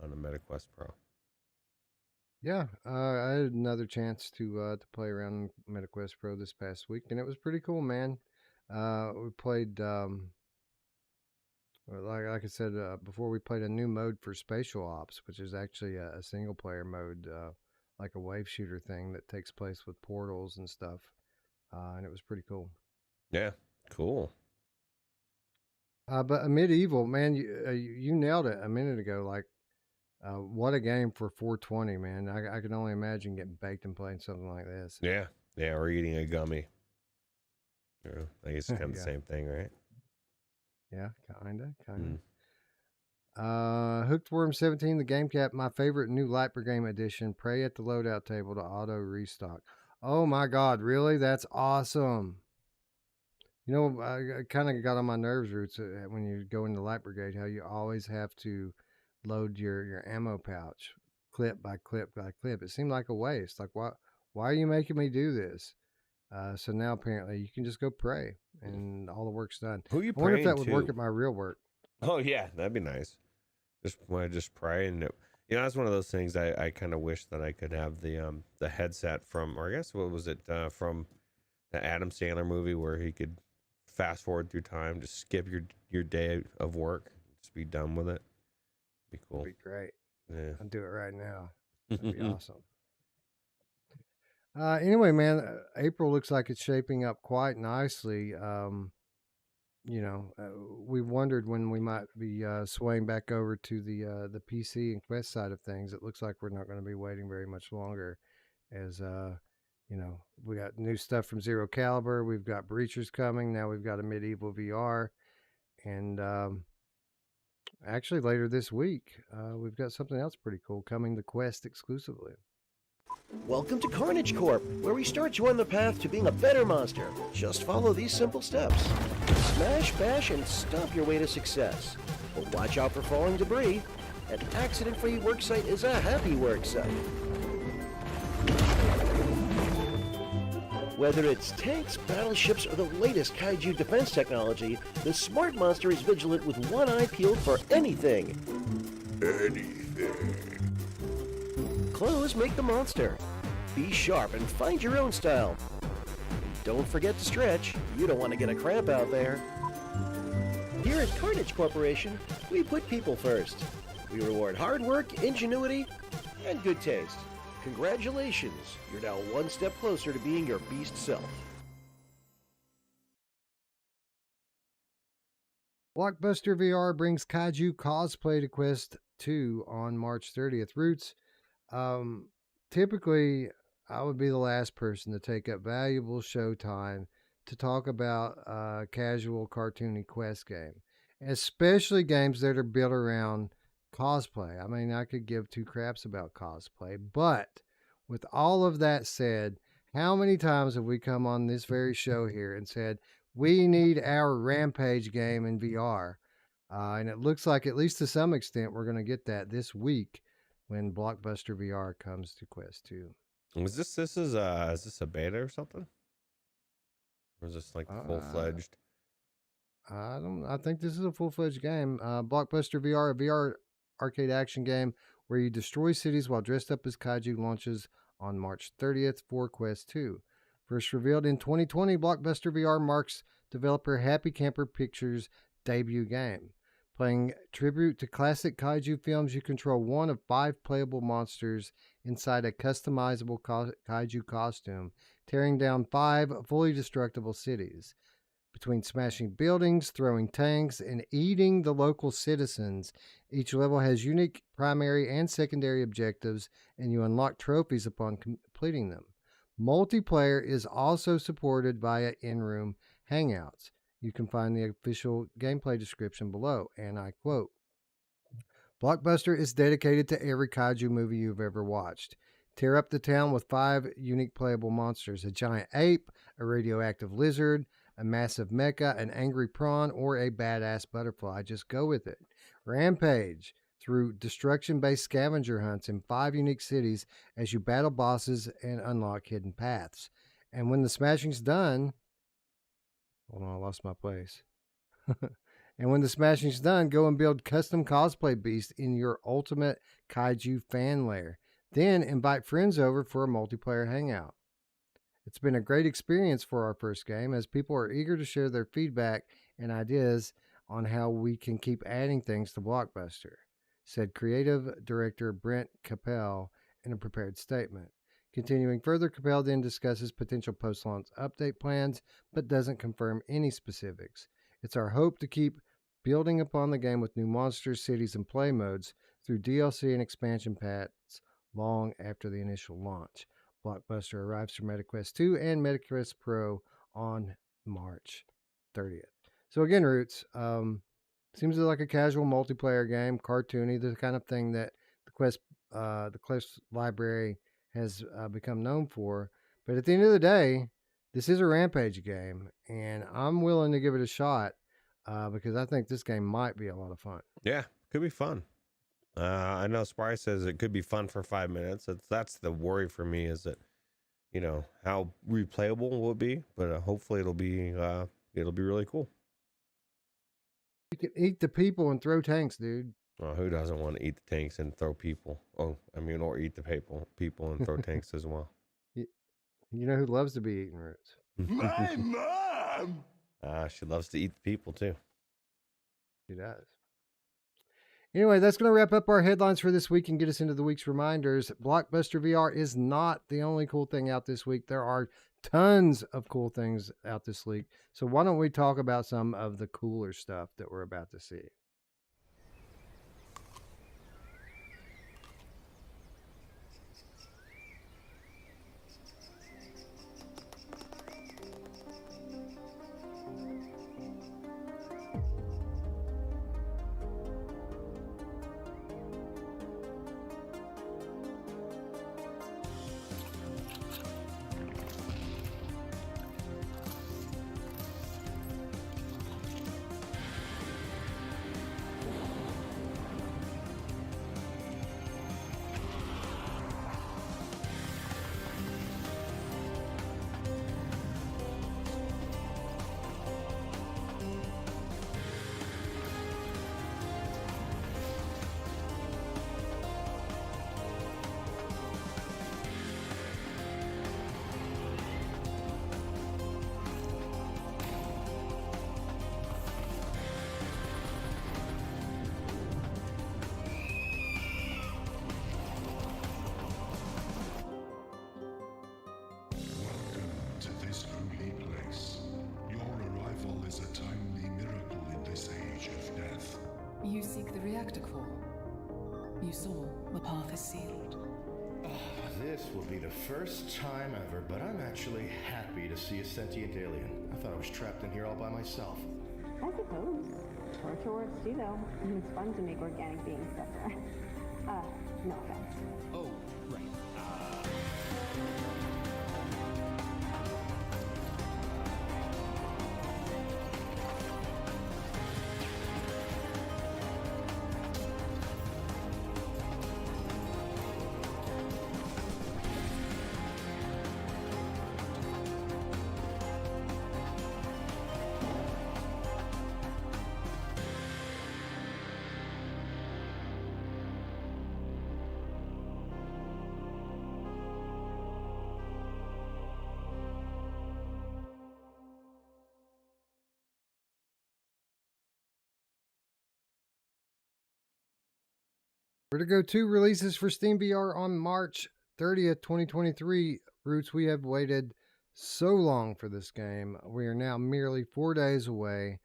on the MetaQuest Pro. Yeah, I had another chance to play around MetaQuest Pro this past week, and it was pretty cool, man. We played, like I said before, we played a new mode for Spatial Ops, which is actually a single-player mode, like a wave shooter thing that takes place with portals and stuff, and it was pretty cool. Yeah, cool. But a Medieval, man, you nailed it a minute ago. Like, what a game for 420, man. I can only imagine getting baked and playing something like this. Yeah, or eating a gummy. I guess it's kind of the same thing, right? Yeah, kind of. Hooked Worm 17, the game cap, my favorite new Light Brigade edition. Pray at the loadout table to auto restock. Oh my God, really? That's awesome. You know, I kind of got on my nerves, Roots, when you go into Light Brigade, how you always have to load your ammo pouch clip by clip by clip. It seemed like a waste. Like, why are you making me do this? So now apparently you can just go pray and all the work's done. Who you I wonder if that praying would work to? at my real work. Oh yeah, that'd be nice. Just pray, and that's one of those things I kind of wish that I could have the headset from, or I guess what was it from the Adam Sandler movie where he could fast forward through time, just skip your day of work, just be done with it. Be cool. That'd be great. Yeah, I'll do it right now. That'd be awesome. Anyway, man, April looks like it's shaping up quite nicely. we wondered when we might be swaying back over to the PC and Quest side of things. It looks like we're not going to be waiting very much longer, as we got new stuff from Zero Caliber. We've got Breachers coming. Now we've got a Medieval VR, and actually later this week we've got something else pretty cool coming to Quest exclusively. Welcome to Carnage Corp, where we start you on the path to being a better monster. Just follow these simple steps. Smash, bash, and stomp your way to success. But watch out for falling debris. An accident-free worksite is a happy worksite. Whether it's tanks, battleships, or the latest kaiju defense technology, the smart monster is vigilant with one eye peeled for anything. Clothes make the monster. Be sharp and find your own style. Don't forget to stretch. You don't want to get a cramp out there. Here at Carnage Corporation, we put people first. We reward hard work, ingenuity, and good taste. Congratulations, you're now one step closer to being your beast self. Blockbuster VR brings Kaiju cosplay to Quest 2 on March 30th. Roots, typically I would be the last person to take up valuable show time to talk about a casual cartoony Quest game, especially games that are built around cosplay. I mean, I could give two craps about cosplay, but with all of that said, how many times have we come on this very show here and said, we need our Rampage game in VR? And it looks like, at least to some extent, we're going to get that this week when Blockbuster VR comes to Quest 2. Is this a beta or something? Or is this like full-fledged? I think this is a full-fledged game. Blockbuster VR, a VR arcade action game where you destroy cities while dressed up as kaiju, launches on March 30th for Quest 2. First revealed in 2020, Blockbuster VR marks developer Happy Camper Pictures' debut game. Playing tribute to classic kaiju films, you control one of 5 playable monsters inside a customizable kaiju costume, tearing down 5 fully destructible cities. Between smashing buildings, throwing tanks, and eating the local citizens, each level has unique primary and secondary objectives, and you unlock trophies upon completing them. Multiplayer is also supported via in-room hangouts. You can find the official gameplay description below, and I quote, Blockbuster is dedicated to every kaiju movie you've ever watched. Tear up the town with 5 unique playable monsters: a giant ape, a radioactive lizard, a massive mecha, an angry prawn, or a badass butterfly. Just go with it. Rampage through destruction-based scavenger hunts in 5 unique cities as you battle bosses and unlock hidden paths. And when the smashing's done... Hold on, I lost my place. And when the smashing's done, go and build custom cosplay beasts in your ultimate kaiju fan lair. Then invite friends over for a multiplayer hangout. It's been a great experience for our first game, as people are eager to share their feedback and ideas on how we can keep adding things to Blockbuster, said creative director Brent Capel in a prepared statement. Continuing further, Capel then discusses potential post-launch update plans, but doesn't confirm any specifics. It's our hope to keep building upon the game with new monsters, cities, and play modes through DLC and expansion packs long after the initial launch. Blockbuster arrives for MetaQuest 2 and MetaQuest Pro on March 30th. So again, Roots, seems like a casual multiplayer game, cartoony, the kind of thing that the Quest library has become known for. But at the end of the day, this is a Rampage game, and I'm willing to give it a shot because I think this game might be a lot of fun. Yeah, could be fun. I know Spry says it could be fun for 5 minutes. That's the worry for me, is that, how replayable will it be, but hopefully it'll be really cool. You can eat the people and throw tanks, dude. Well, who doesn't want to eat the tanks and throw people? Or eat the people and throw tanks as well. You know who loves to be eaten, Roots? My mom! She loves to eat the people too. She does. Anyway, that's going to wrap up our headlines for this week and get us into the week's reminders. Blockbuster VR is not the only cool thing out this week. There are tons of cool things out this leak. So why don't we talk about some of the cooler stuff that we're about to see? You seek the reactor core. You saw the path is sealed. This will be the first time ever, but I'm actually happy to see a sentient alien. I thought I was trapped in here all by myself. I suppose. Torture works too, though. It's fun to make organic beings suffer. No offense. Oh, right. Vertigo 2 releases for Steam VR on March 30th, 2023. Roots, we have waited so long for this game. We are now merely 4 days away.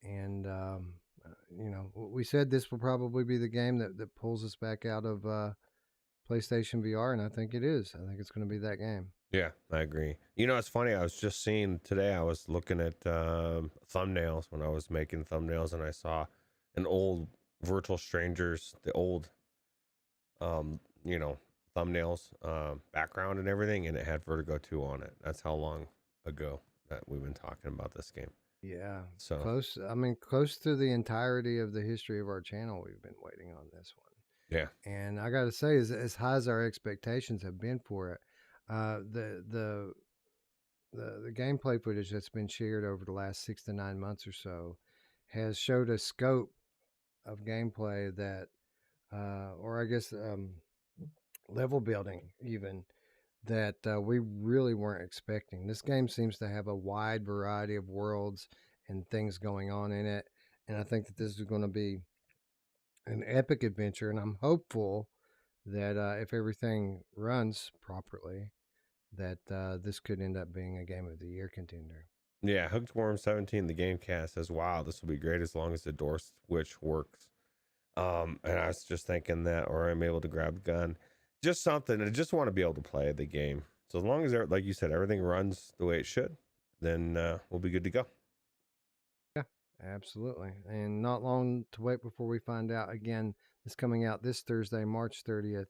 And, you know, we said this will probably be the game that pulls us back out of PlayStation VR, and I think it is. I think it's going to be that game. Yeah, I agree. You know, it's funny. I was just seeing today, I was looking at thumbnails when I was making thumbnails, and I saw an old Virtual Strangers, the old you know, thumbnails, background and everything, and it had Vertigo 2 on it. That's how long ago that we've been talking about this game. Yeah. So close. I mean, close to the entirety of the history of our channel, we've been waiting on this one. Yeah. And I got to say, as high as our expectations have been for it, the gameplay footage that's been shared over the last 6 to 9 months or so has showed a scope of gameplay that, or I guess level building even, that we really weren't expecting. This game seems to have a wide variety of worlds and things going on in it, and I think that this is going to be an epic adventure, and I'm hopeful that if everything runs properly, that this could end up being a Game of the Year contender. Yeah, Hooked Worm 17, the Gamecast says, wow, this will be great as long as the door switch works. And I was just thinking that, or I'm able to grab the gun, just something. I just want to be able to play the game. So as long as, like you said, everything runs the way it should, then we'll be good to go. Yeah, absolutely. And not long to wait before we find out. Again, it's coming out this Thursday, March 30th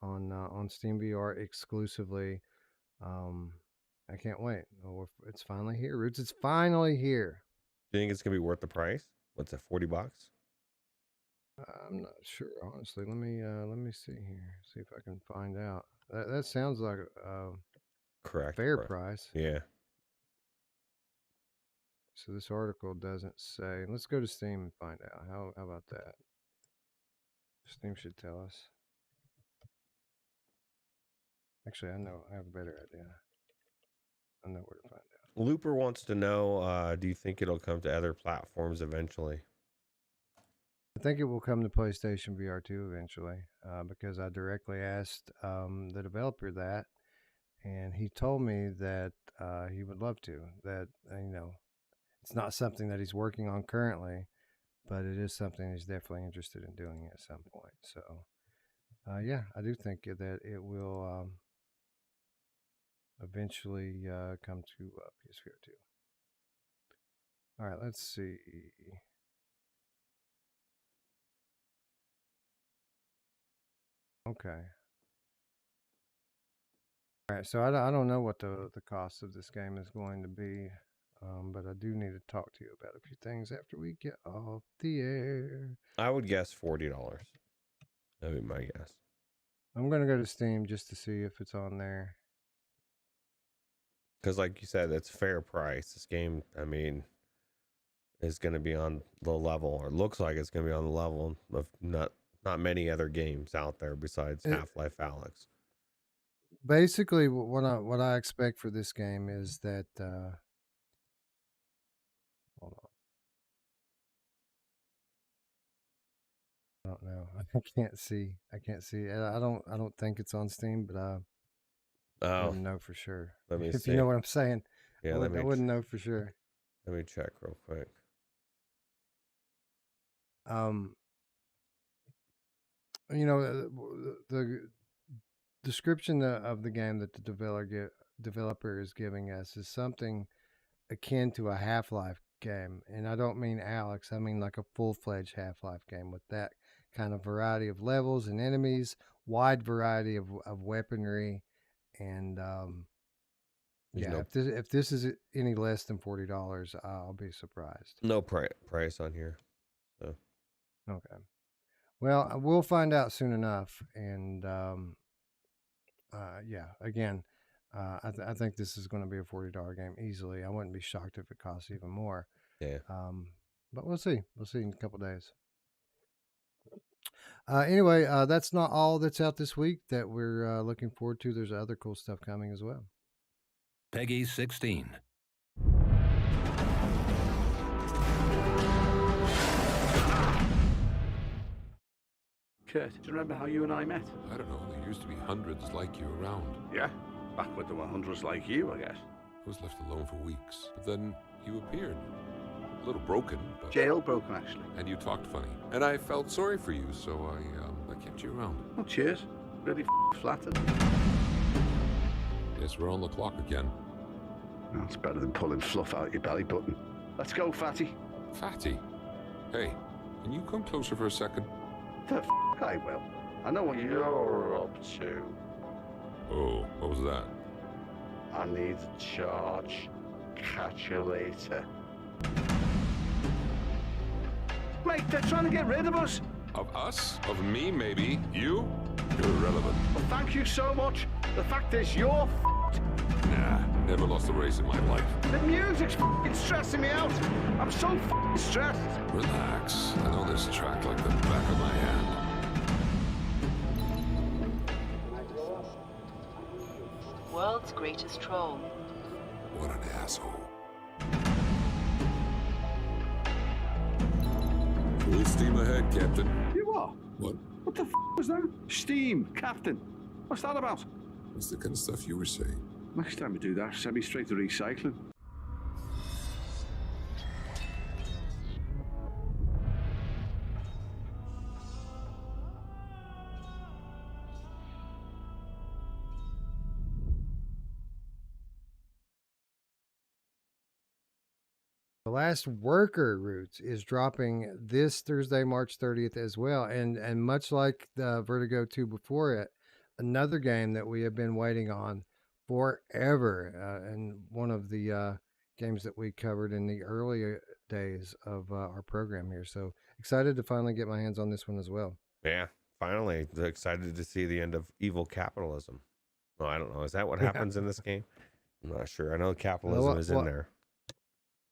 on Steam VR exclusively. I can't wait. Oh, it's finally here, Roots. It's finally here. Do you think it's going to be worth the price? What's it, $40? I'm not sure, honestly. Let me see here. See if I can find out. That sounds like correct fair price. Yeah. So this article doesn't say. Let's go to Steam and find out. How about that? Steam should tell us. Actually, I know. I have a better idea. I know where to find out. Looper wants to know, do you think it'll come to other platforms eventually? I think it will come to PlayStation VR 2 eventually, because I directly asked the developer that, and he told me that he would love to. That it's not something that he's working on currently, but it is something he's definitely interested in doing at some point. So, yeah, I do think that it will eventually come to PSVR 2. All right, let's see. Okay. All right, so I don't know what the cost of this game is going to be, but I do need to talk to you about a few things after we get off the air. I would guess $40. That'd be my guess. I'm going to go to Steam just to see if it's on there. Because like you said, it's fair price. This game, I mean, is going to be on the level, or looks like it's going to be on the level of not many other games out there besides Half-Life Alyx. Basically, what I expect for this game is that hold on. I don't know. I can't see. I don't think it's on Steam, but I wouldn't know for sure. Let me if see. you know what I'm saying. Yeah, I wouldn't know for sure. Let me check real quick. The description of the game that the developer is giving us is something akin to a Half-Life game, and I don't mean Alyx. I mean like a full-fledged Half-Life game with that kind of variety of levels and enemies, wide variety of weaponry, and if this is any less than $40, I'll be surprised. No price on here. So okay, well, we'll find out soon enough, and yeah, again, I think this is going to be a $40 game easily. I wouldn't be shocked if it costs even more. Yeah. But we'll see. We'll see in a couple days. Anyway, that's not all that's out this week that we're looking forward to. There's other cool stuff coming as well. Peggy 16. Kurt, do you remember how you and I met? I don't know. There used to be hundreds like you around. Yeah, back when there were hundreds like you, I guess. I was left alone for weeks, but then you appeared. A little broken, but... Jailbroken, actually. And you talked funny. And I felt sorry for you, so I kept you around. Oh, cheers. Really flattered. Yes, we're on the clock again. That's better than pulling fluff out your belly button. Let's go, Fatty. Fatty? Hey, can you come closer for a second? The f*** I will. I know what you're up to. Oh, what was that? I need a charge. Catch you later. Mate, they're trying to get rid of us. Of us? Of me, maybe. You? You're irrelevant. Well, thank you so much. The fact is, you're f***ed. Nah, never lost a race in my life. The music's f***ing stressing me out. I'm so f***ing stressed. Relax. I know this track like the back of my hand. World's greatest troll. What an asshole. Full steam ahead, Captain. You are? What? What the f*** was that? Steam, Captain. What's that about? That's the kind of stuff you were saying. Next time we do that, send me straight to recycling. The Last Worker Roots is dropping this Thursday, March 30th as well. And much like the Vertigo 2 before it, another game that we have been waiting on forever. And one of the games that we covered in the early days of our program here. So excited to finally get my hands on this one as well. Yeah, finally. Excited to see the end of evil capitalism. Well, I don't know. Is that what happens in this game? I'm not sure. I know capitalism is in there.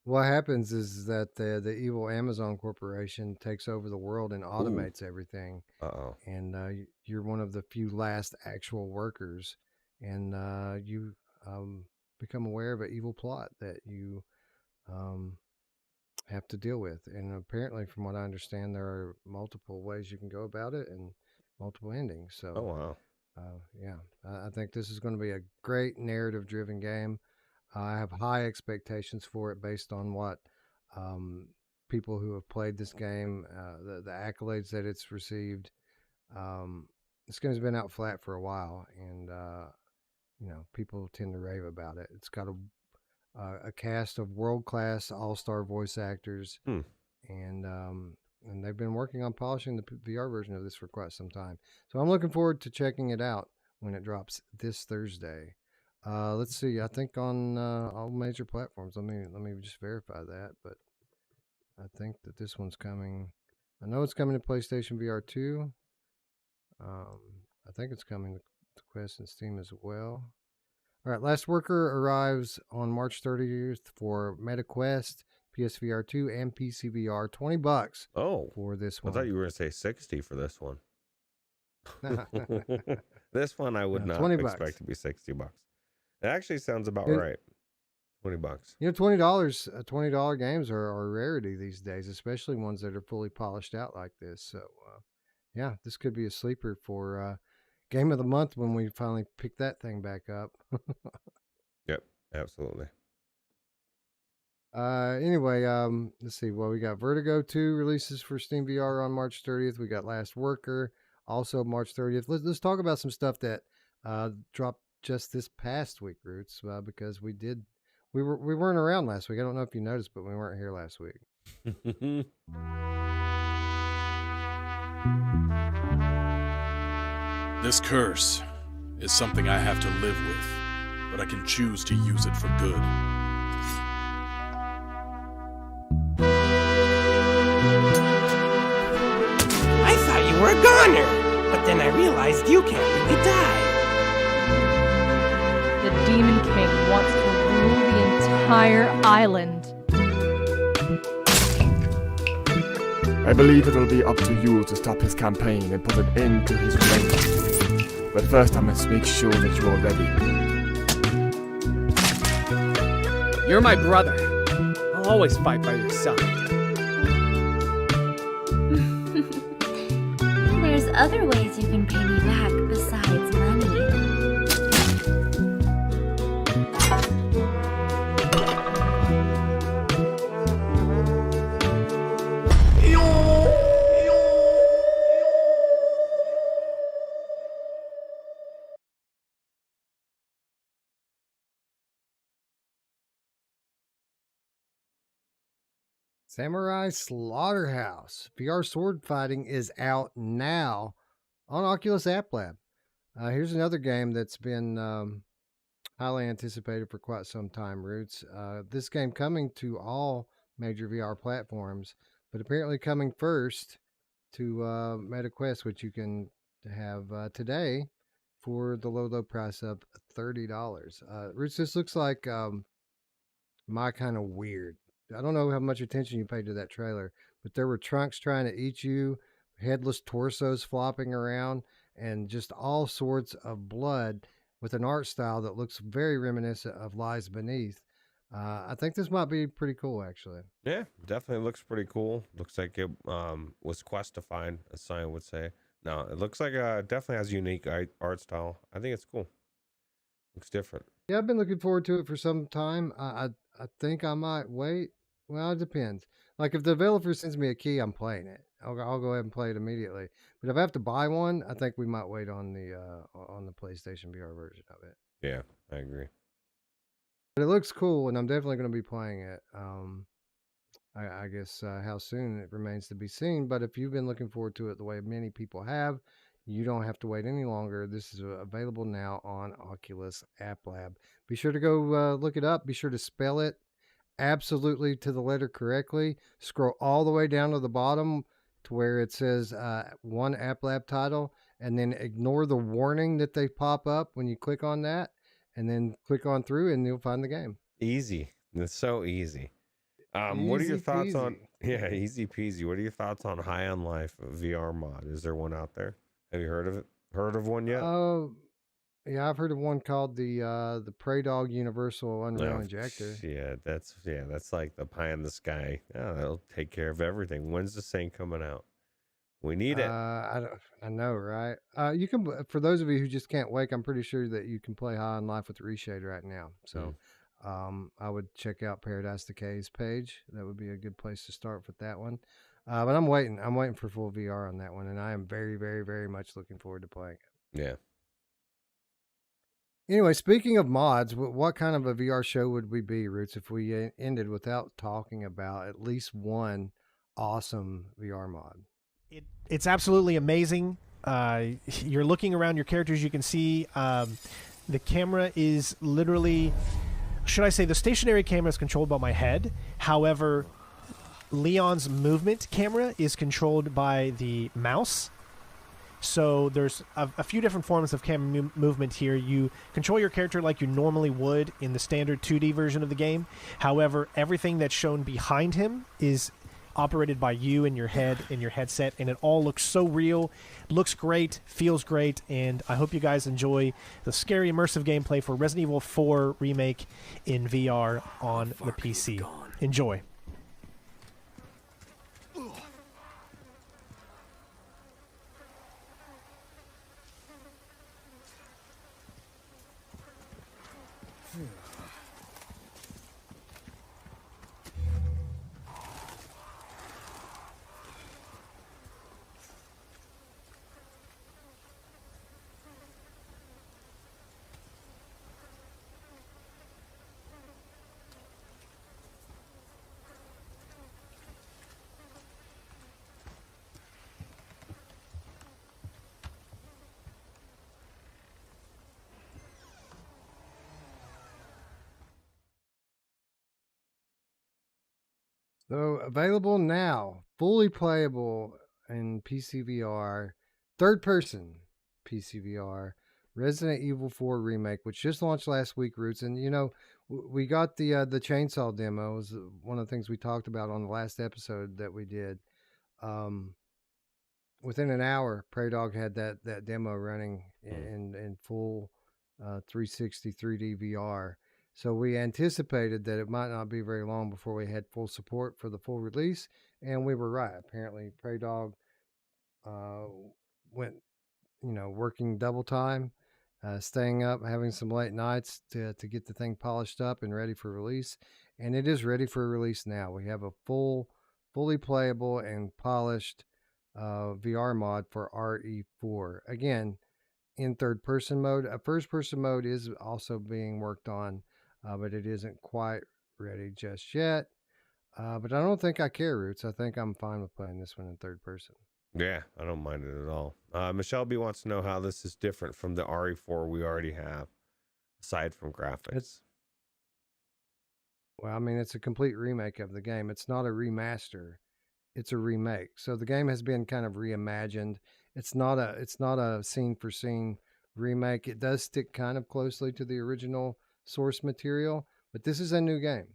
What happens is that the evil Amazon corporation takes over the world and automates everything. Uh-oh. And you're one of the few last actual workers, and you become aware of an evil plot that you have to deal with. And apparently, from what I understand, there are multiple ways you can go about it and multiple endings. So, oh wow, Yeah, I think this is going to be a great narrative-driven game. I have high expectations for it based on what um, people who have played this game, the accolades that it's received. This game's been out flat for a while, and people tend to rave about it. It's got a cast of world-class all-star voice actors, and they've been working on polishing the VR version of this for quite some time. So I'm looking forward to checking it out when it drops this Thursday. Let's see. I think on all major platforms. Let me just verify that, but I think that this one's coming. I know it's coming to PlayStation VR 2. I think it's coming to Quest and Steam as well. All right, Last Worker arrives on March 30th for MetaQuest, PSVR 2, and PCVR. $20 for this one. I thought you were going to say 60 for this one. This one I would not expect to be $60. It actually sounds about right. $20. $20 games are a rarity these days, especially ones that are fully polished out like this. So, yeah, this could be a sleeper for Game of the Month when we finally pick that thing back up. Yep, absolutely. Anyway, let's see. Well, we got Vertigo 2 releases for Steam VR on March 30th. We got Last Worker also March 30th. Let's talk about some stuff that dropped just this past week, Roots, because we weren't around last week. I don't know if you noticed, but we weren't here last week. This curse is something I have to live with, but I can choose to use it for good. I thought you were a goner, but then I realized you can't really die. The Demon King wants to rule the entire island. I believe it'll be up to you to stop his campaign and put an end to his reign. But first I must make sure that you are ready. You're my brother. I'll always fight by your side. There's other ways you can pay me back besides money. Samurai Slaughterhouse VR sword fighting is out now on Oculus App Lab. Here's another game that's been highly anticipated for quite some time, Roots. This game coming to all major VR platforms, but apparently coming first to MetaQuest, which you can have today for the low price of $30. Roots, this looks like my kind of weird. I don't know how much attention you paid to that trailer, but there were trunks trying to eat you, headless torsos flopping around, and just all sorts of blood with an art style that looks very reminiscent of Lies Beneath. I think this might be pretty cool, actually. Yeah, definitely looks pretty cool. Looks like it was quest-defined, as Sign would say. No, it looks like definitely has unique art style. I think it's cool. Looks different. Yeah, I've been looking forward to it for some time. I think I might wait. Well, it depends. Like if the developer sends me a key, I'm playing it. I'll go ahead and play it immediately. But if I have to buy one, I think we might wait on the PlayStation VR version of it. Yeah, I agree. But it looks cool, and I'm definitely going to be playing it. I guess how soon it remains to be seen. But if you've been looking forward to it the way many people have, you don't have to wait any longer. This is available now on Oculus App Lab. Be sure to go look it up. Be sure to spell it absolutely to the letter correctly. Scroll all the way down to the bottom to where it says one App Lab title, and then ignore the warning that they pop up when you click on that, and then click on through and you'll find the game. Easy. It's so easy. What are your thoughts on easy peasy? What are your thoughts on High on Life VR mod? Is there one out there? Have you heard of it? Heard of one yet? Yeah, I've heard of one called the Prey Dog Universal Unreal Injector. Yeah, that's like the pie in the sky. That'll take care of everything. When's this thing coming out? We need it. I know, right? You can, for those of you who just can't wait, I'm pretty sure that you can play High on Life with Reshade right now. So, I would check out Paradise Decay's page. That would be a good place to start with that one. But I'm waiting. I'm waiting for full VR on that one, and I am very, very, very much looking forward to playing it. Yeah. Anyway, speaking of mods, what kind of a VR show would we be, Roots, if we ended without talking about at least one awesome VR mod? It's absolutely amazing. You're looking around your characters. You can see the camera is literally, should I say, the stationary camera is controlled by my head. However, Leon's movement camera is controlled by the mouse. So there's a few different forms of camera movement here. You control your character like you normally would in the standard 2D version of the game. However, everything that's shown behind him is operated by you in your head, in your headset, and it all looks so real, looks great, feels great, and I hope you guys enjoy the scary immersive gameplay for Resident Evil 4 Remake in VR on the PC. Enjoy. So available now, fully playable in PCVR, third person PCVR, Resident Evil 4 Remake, which just launched last week, Roots. And you know, we got the chainsaw demo. It was one of the things we talked about on the last episode that we did. Within an hour, Prey Dog had that demo running in full 360 3D VR. So we anticipated that it might not be very long before we had full support for the full release, and we were right. Apparently, Prey Dog went, working double time, staying up, having some late nights to get the thing polished up and ready for release. And it is ready for release now. We have a fully playable and polished VR mod for RE4. Again, in third person mode. A first person mode is also being worked on, but it isn't quite ready just yet. But I don't think I care, Roots. I think I'm fine with playing this one in third person. Yeah, I don't mind it at all. Michelle B wants to know how this is different from the RE4 we already have, aside from graphics. Well, I mean, it's a complete remake of the game. It's not a remaster. It's a remake. So the game has been kind of reimagined. It's not a scene for scene remake. It does stick kind of closely to the original source material, but this is a new game.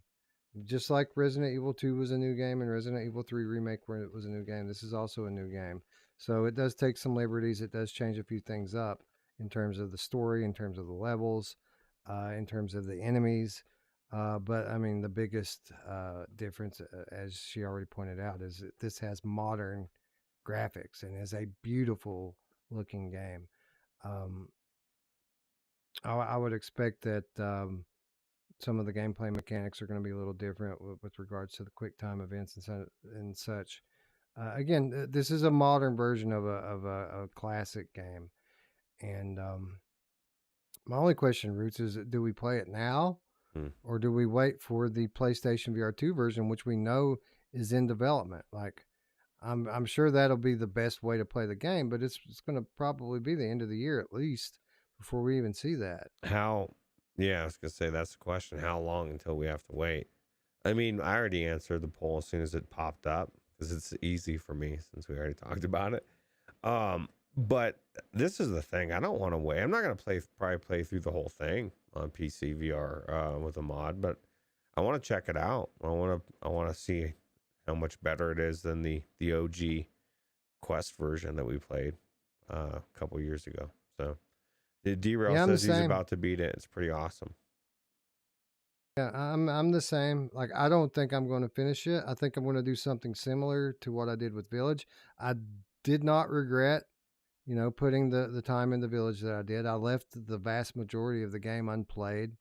Just like Resident Evil 2 was a new game and Resident Evil 3 Remake was a new game, this is also a new game. So it does take some liberties. It does change a few things up in terms of the story, in terms of the levels, in terms of the enemies. But I mean, the biggest difference, as she already pointed out, is that this has modern graphics and is a beautiful looking game. I would expect that some of the gameplay mechanics are going to be a little different with regards to the quick time events and such. Again, this is a modern version of a classic game. And my only question, Roots, is do we play it now? Or do we wait for the PlayStation VR 2 version, which we know is in development? Like, I'm sure that'll be the best way to play the game, but it's going to probably be the end of the year at least before we even see that. Yeah, I was going to say that's the question. How long until we have to wait? I mean, I already answered the poll as soon as it popped up because it's easy for me since we already talked about it. But this is the thing. I don't want to wait. I'm not going to probably play through the whole thing on PC VR with a mod, but I want to check it out. I want to see how much better it is than the OG Quest version that we played a couple years ago. So D-Rail says he's about to beat it. It's pretty awesome. Yeah, I'm the same. Like, I don't think I'm going to finish it. I think I'm going to do something similar to what I did with Village. I did not regret, putting the time in the village that I did. I left the vast majority of the game unplayed.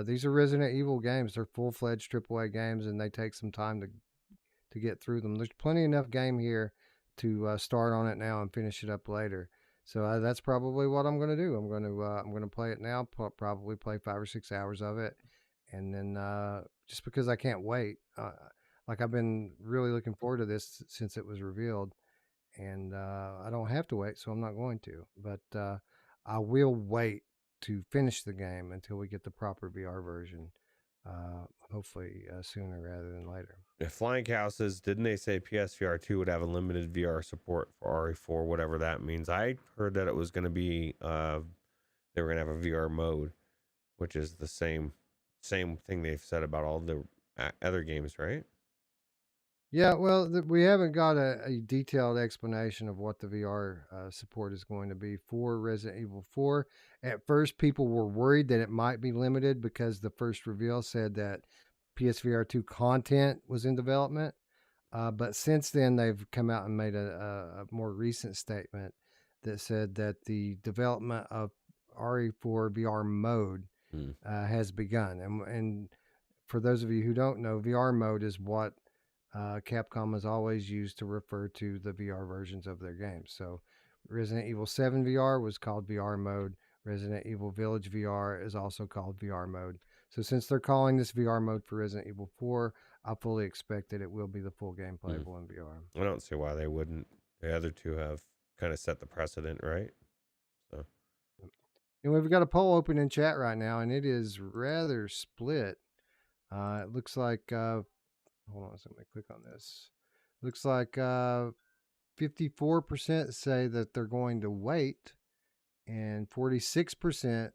These are Resident Evil games. They're full-fledged AAA games, and they take some time to get through them. There's plenty enough game here to start on it now and finish it up later. So that's probably what I'm going to do. I'm going to play it now. Probably play 5 or 6 hours of it, and then just because I can't wait. Like I've been really looking forward to this since it was revealed, and I don't have to wait, so I'm not going to. But I will wait to finish the game until we get the proper VR version. Hopefully sooner rather than later. If Flying Cow says, didn't they say PSVR 2 would have unlimited VR support for RE4, whatever that means? I heard that it was going to be, they were going to have a VR mode, which is the same thing they've said about all the other games, right? Yeah, well, we haven't got a detailed explanation of what the VR support is going to be for Resident Evil 4. At first, people were worried that it might be limited because the first reveal said that PSVR 2 content was in development. But since then, they've come out and made a more recent statement that said that the development of RE4VR mode has begun. And for those of you who don't know, VR mode is what Capcom has always used to refer to the VR versions of their games. So Resident Evil 7 VR was called VR mode. Resident Evil Village VR is also called VR mode. So since they're calling this VR mode for Resident Evil 4, I fully expect that it will be the full game playable in VR. I don't see why they wouldn't. The other two have kind of set the precedent, right? So, and we've got a poll open in chat right now, and it is rather split. It looks like, hold on, let me click on this. Looks like 54% say that they're going to wait, and 46%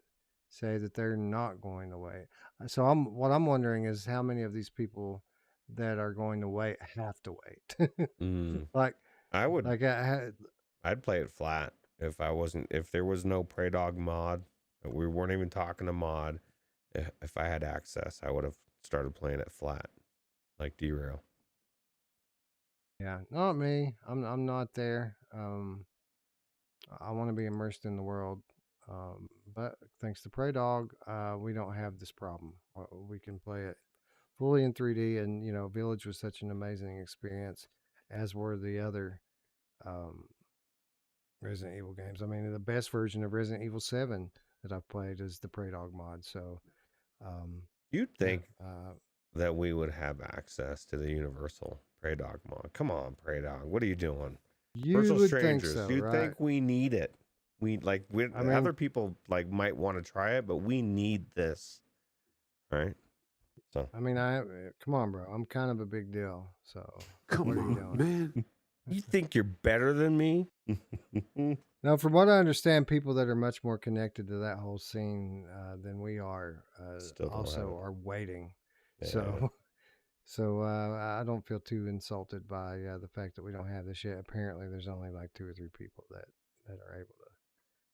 say that they're not going to wait. So what I'm wondering is how many of these people that are going to wait have to wait. Like I would, like I'd play it flat if there was no Prey Dog mod. We weren't even talking a mod. If I had access, I would have started playing it flat, like Derail. Yeah, not me. I'm not there. I want to be immersed in the world. But thanks to Prey Dog, we don't have this problem. We can play it fully in 3D, and Village was such an amazing experience, as were the other Resident Evil games. I mean, the best version of Resident Evil 7 that I've played is the Prey Dog mod. So you'd think that we would have access to the Universal Prey Dog mod. Come on, Prey Dog, what are you doing? You would think so, you right? think we need it? Other people might want to try it, but we need this, right? So I mean, come on, bro. I'm kind of a big deal. So come on, man. You think you're better than me? Now, from what I understand, people that are much more connected to that whole scene than we are also are waiting. Yeah. So I don't feel too insulted by the fact that we don't have this yet. Apparently, there's only like 2 or 3 people that are able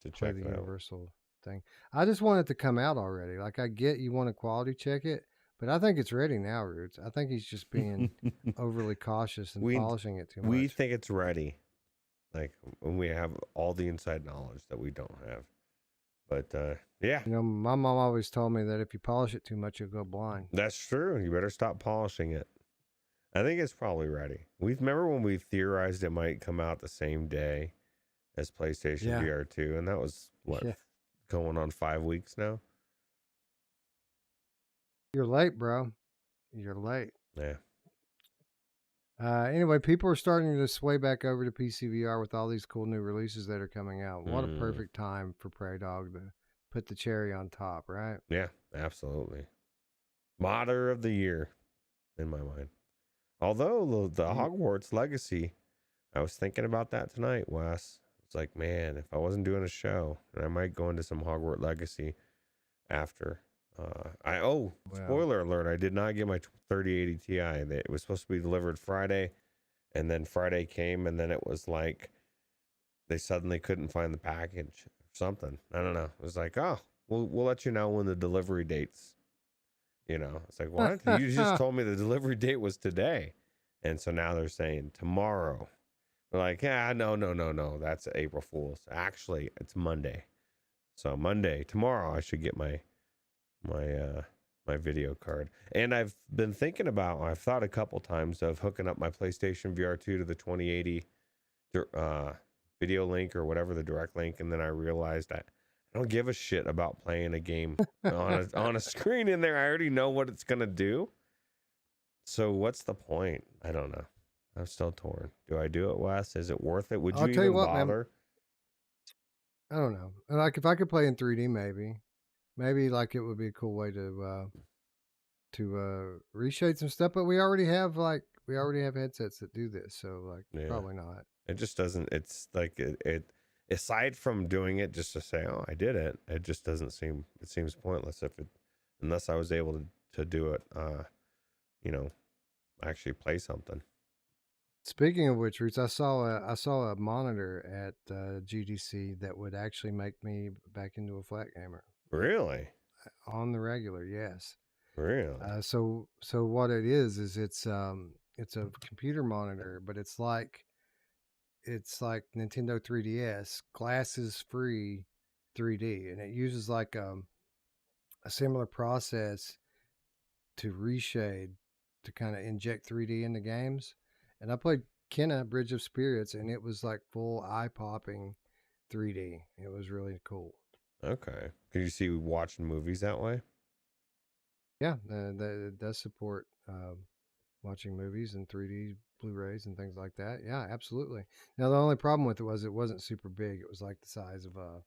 to play the Universal thing. I just want it to come out already. Like, I get you want to quality check it, but I think it's ready now, Roots. I think he's just being overly cautious and polishing it too much. We think it's ready. Like, when we have all the inside knowledge that we don't have. But, yeah. My mom always told me that if you polish it too much, you'll go blind. That's true. You better stop polishing it. I think it's probably ready. Remember when we theorized it might come out the same day as PlayStation VR 2? And that was, going on 5 weeks now? You're late, bro. You're late. Yeah. Anyway, people are starting to sway back over to PCVR with all these cool new releases that are coming out. What a perfect time for Prey Dog to put the cherry on top, right? Yeah, absolutely. Modder of the year, in my mind. Although the Hogwarts Legacy, I was thinking about that tonight, Wes. It's like, man, if I wasn't doing a show, and I might go into some Hogwarts Legacy after. Spoiler alert, I did not get my 3080 Ti. It was supposed to be delivered Friday, and then Friday came, and then it was like they suddenly couldn't find the package or something. I don't know. It was like, oh, we'll let you know when the delivery date's. It's like, what? You just told me the delivery date was today. And so now they're saying tomorrow. Like, no. That's April Fool's. Actually, it's Monday. So Monday, tomorrow, I should get my video card. And I've been thinking about, I've thought a couple times of hooking up my PlayStation VR 2 to the 2080 video link or whatever, the direct link. And then I realized I don't give a shit about playing a game on a screen in there. I already know what it's going to do. So what's the point? I don't know. I'm still torn. Do I do it, Wes? Is it worth it? Would you even bother? I don't know. Like if I could play in 3D, maybe like it would be a cool way to reshade some stuff. But we already have headsets that do this, so like probably not. It just doesn't. It's like it aside from doing it just to say, oh, I did it. It just doesn't seem. It seems pointless unless I was able to do it. Actually play something. Speaking of which, Roots, I saw a monitor at GDC that would actually make me back into a flat gamer. Really? On the regular, yes. Really? So what it is it's a computer monitor, but it's like Nintendo 3DS, glasses free 3D, and it uses like a similar process to reshade to kind of inject 3D into games. And I played Kenna Bridge of Spirits, and it was like full eye-popping 3D. It was really cool. Okay. Could you see watching movies that way? Yeah, it does support watching movies in 3D Blu-rays and things like that. Yeah, absolutely. Now, the only problem with it was it wasn't super big. It was like the size of a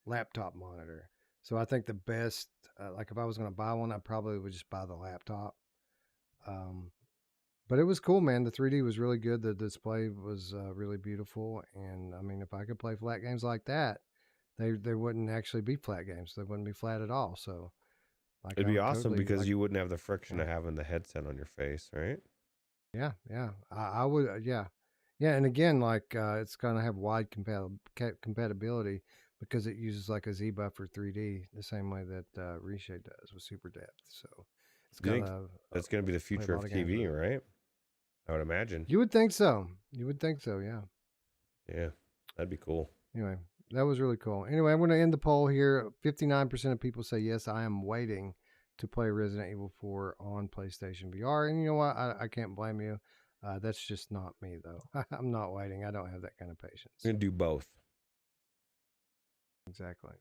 laptop monitor. So I think the best, like if I was going to buy one, I probably would just buy the laptop. But it was cool, man. The 3D was really good. The display was really beautiful. And I mean, if I could play flat games like that, they wouldn't actually be flat games. They wouldn't be flat at all. So like, it'd be awesome because you wouldn't have the friction of having the headset on your face, right? Yeah. I would. Yeah. And again, like it's gonna have wide compatibility because it uses like a Z buffer 3D the same way that Reshade does with super depth. So it's that's gonna be the future of TV, right? I would imagine. You would think so. Yeah. Yeah, that'd be cool. Anyway, that was really cool. Anyway, I'm going to end the poll here. 59% of people say yes, I am waiting to play Resident Evil 4 on PlayStation VR. And you know what? I can't blame you. That's just not me, though. I'm not waiting. I don't have that kind of patience. I'm going to do both. Exactly.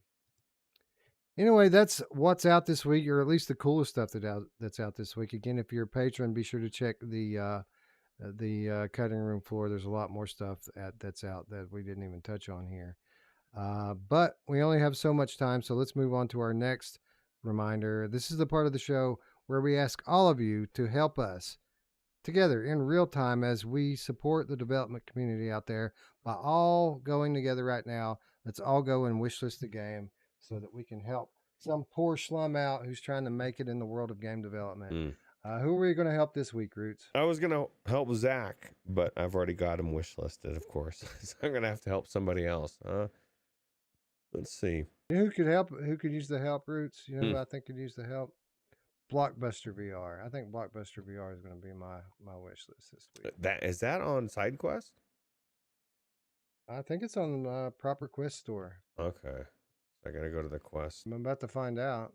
Anyway, that's what's out this week, or at least the coolest stuff that's out this week. Again, if you're a patron, be sure to check the cutting room floor. There's a lot more stuff that's out that we didn't even touch on here. But we only have so much time, so let's move on to our next reminder. This is the part of the show where we ask all of you to help us together in real time as we support the development community out there by all going together right now. Let's all go and wishlist the game so that we can help some poor slum out who's trying to make it in the world of game development. Who are we going to help this week, Roots? I was going to help Zach, but I've already got him wishlisted, of course. So I'm going to have to help somebody else. Let's see. You know who could help? Who could use the help, Roots? You know who I think could use the help? Blockbuster VR. I think Blockbuster VR is going to be my wish list this week. Is that on SideQuest? I think it's on Proper Quest Store. Okay. I got to go to the Quest. I'm about to find out.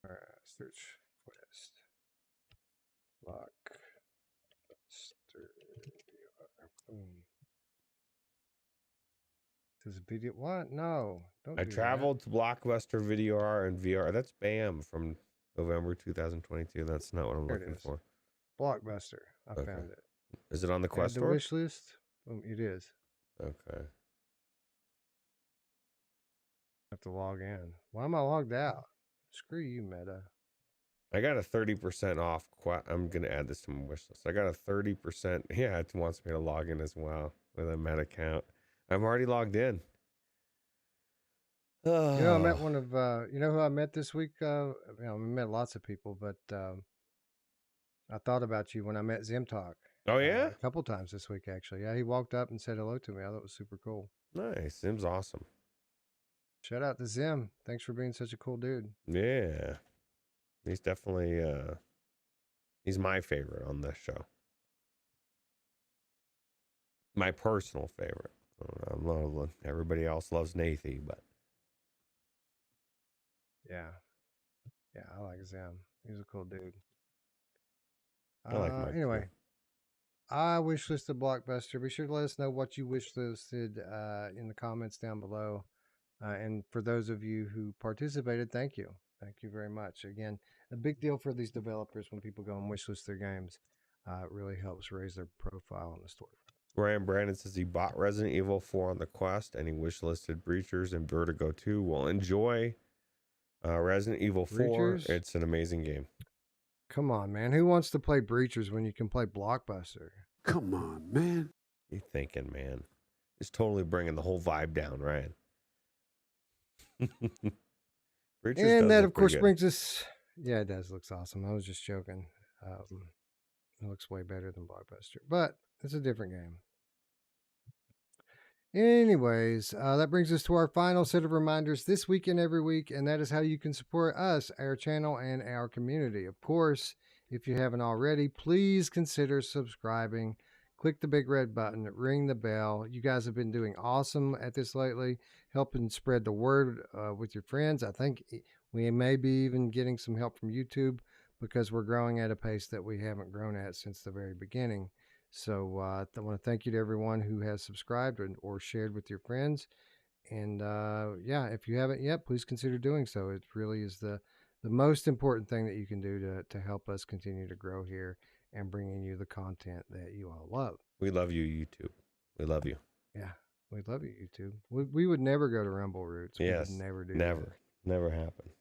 All right, search Quest. Blockbuster VR. Boom. Does video what? No, don't. I traveled to Blockbuster VR and VR. That's BAM from November 2022. That's not what I'm looking for. Blockbuster. I found it. Is it on the Quest the store? wish list? It is. Okay. I have to log in. Why am I logged out? Screw you, Meta. I got a 30% off. I'm going to add this to my wish list. I got a 30%. Yeah, it wants me to log in as well with a Meta account. I'm already logged in. You know, I met one of, you know who I met this week? I met lots of people, but I thought about you when I met Zimtalk. Oh, yeah? A couple times this week, actually. Yeah, he walked up and said hello to me. I thought it was super cool. Nice. Zim's awesome. Shout out to Zim. Thanks for being such a cool dude. Yeah. He's definitely he's my favorite on this show. My personal favorite. I love everybody else loves Nathy, but Yeah. Yeah, I like Zim. He's a cool dude. I like Mike Anyway, too. I wishlisted Blockbuster. Be sure to let us know what you wishlisted in the comments down below. And for those of you who participated, thank you. Thank you very much. Again, a big deal for these developers when people go and wishlist their games. It really helps raise their profile on the store. Ryan Brandon says he bought Resident Evil 4 on the Quest and he wishlisted Breachers and Vertigo 2. Well, enjoy Resident Evil 4. Breachers? It's an amazing game. Come on, man. Who wants to play Breachers when you can play Blockbuster? Come on, man. You thinking, man? It's totally bringing the whole vibe down, Ryan. And that, of course, brings us... Yeah, it does. Looks awesome. I was just joking. It looks way better than Blockbuster. But it's a different game. Anyways, that brings us to our final set of reminders this week and every week, and that is how you can support us, our channel, and our community. Of course, if you haven't already, please consider subscribing. Click the big red button, ring the bell. You guys have been doing awesome at this lately, helping spread the word with your friends. I think we may be even getting some help from YouTube because we're growing at a pace that we haven't grown at since the very beginning. So I want to thank you to everyone who has subscribed or shared with your friends. And yeah, if you haven't yet, please consider doing so. It really is the most important thing that you can do to help us continue to grow here and bringing you the content that you all love. We love you, YouTube. We love you. Yeah, we love you, YouTube. We would never go to Rumble Roots. Yes, we would never do never happen.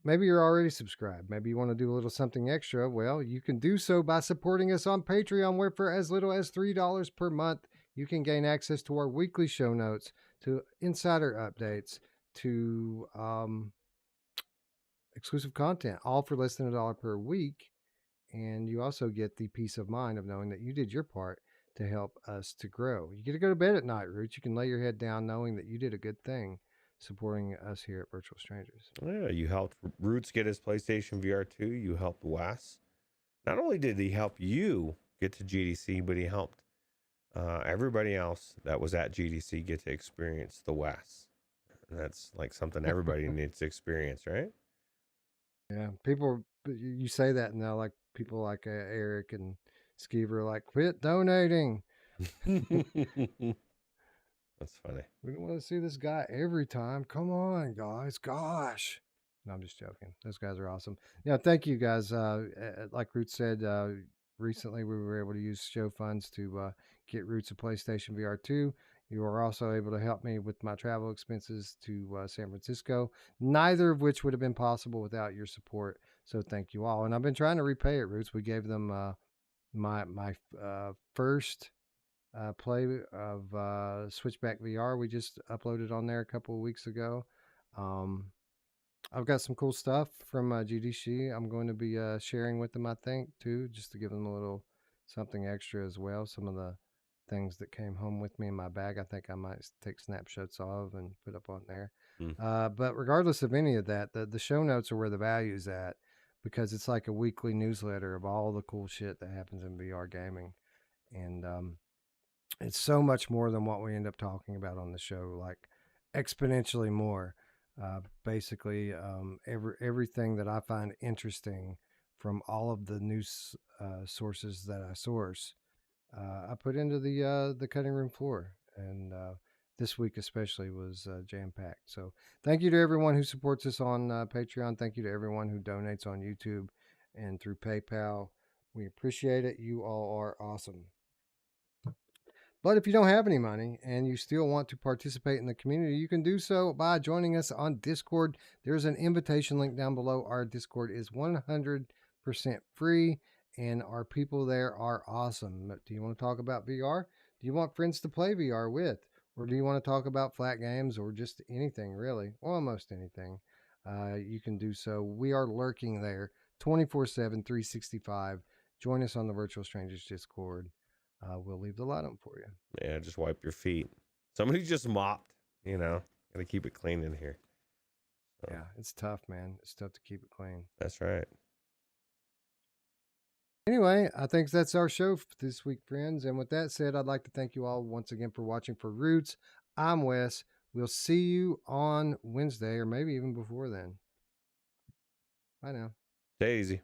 Maybe you're already subscribed. Maybe you want to do a little something extra. Well, you can do so by supporting us on Patreon, where for as little as $3 per month, you can gain access to our weekly show notes, to insider updates, to exclusive content, all for less than $1 per week. And you also get the peace of mind of knowing that you did your part to help us to grow. You get to go to bed at night, Roots. You can lay your head down knowing that you did a good thing supporting us here at Virtual Strangers. Yeah, you helped Roots get his PlayStation VR 2. You helped Wes. Not only did he help you get to GDC, but he helped everybody else that was at GDC get to experience the Wes. And that's like something everybody needs to experience, right? Yeah, people, you say that now, like people like Eric and Skeever are like, quit donating. That's funny. We don't want to see this guy every time. Come on, guys. Gosh. No, I'm just joking. Those guys are awesome. Yeah, thank you guys. Like Roots said, recently we were able to use show funds to get Roots a PlayStation VR 2. You were also able to help me with my travel expenses to San Francisco, neither of which would have been possible without your support. So thank you all. And I've been trying to repay it, Roots. We gave them my first play of Switchback VR. We just uploaded on there a couple of weeks ago. I've got some cool stuff from GDC. I'm going to be sharing with them, I think, too, just to give them a little something extra as well. Some of the things that came home with me in my bag, I think I might take snapshots of and put up on there. But regardless of any of that, the show notes are where the value's at, because it's like a weekly newsletter of all the cool shit that happens in VR gaming. And it's so much more than what we end up talking about on the show, like exponentially more. Basically, everything that I find interesting from all of the news sources that I source, I put into the cutting room floor. And this week especially was jam-packed. So thank you to everyone who supports us on Patreon. Thank you to everyone who donates on YouTube and through PayPal. We appreciate it. You all are awesome. But if you don't have any money and you still want to participate in the community, you can do so by joining us on Discord. There's an invitation link down below. Our Discord is 100% free, and our people there are awesome. Do you want to talk about VR? Do you want friends to play VR with? Or do you want to talk about flat games or just anything, really? Almost anything. You can do so. We are lurking there 24/7, 365. Join us on the Virtual Strangers Discord. We'll leave the light on for you. Yeah, just wipe your feet. Somebody just mopped, you know. Gotta keep it clean in here. So, Yeah, it's tough, man. It's tough to keep it clean. that's right. Anyway, I think that's our show for this week, friends. And with that said, I'd like to thank you all once again for watching for Roots. I'm Wes. We'll see you on Wednesday, or maybe even before then. Bye now. Stay easy.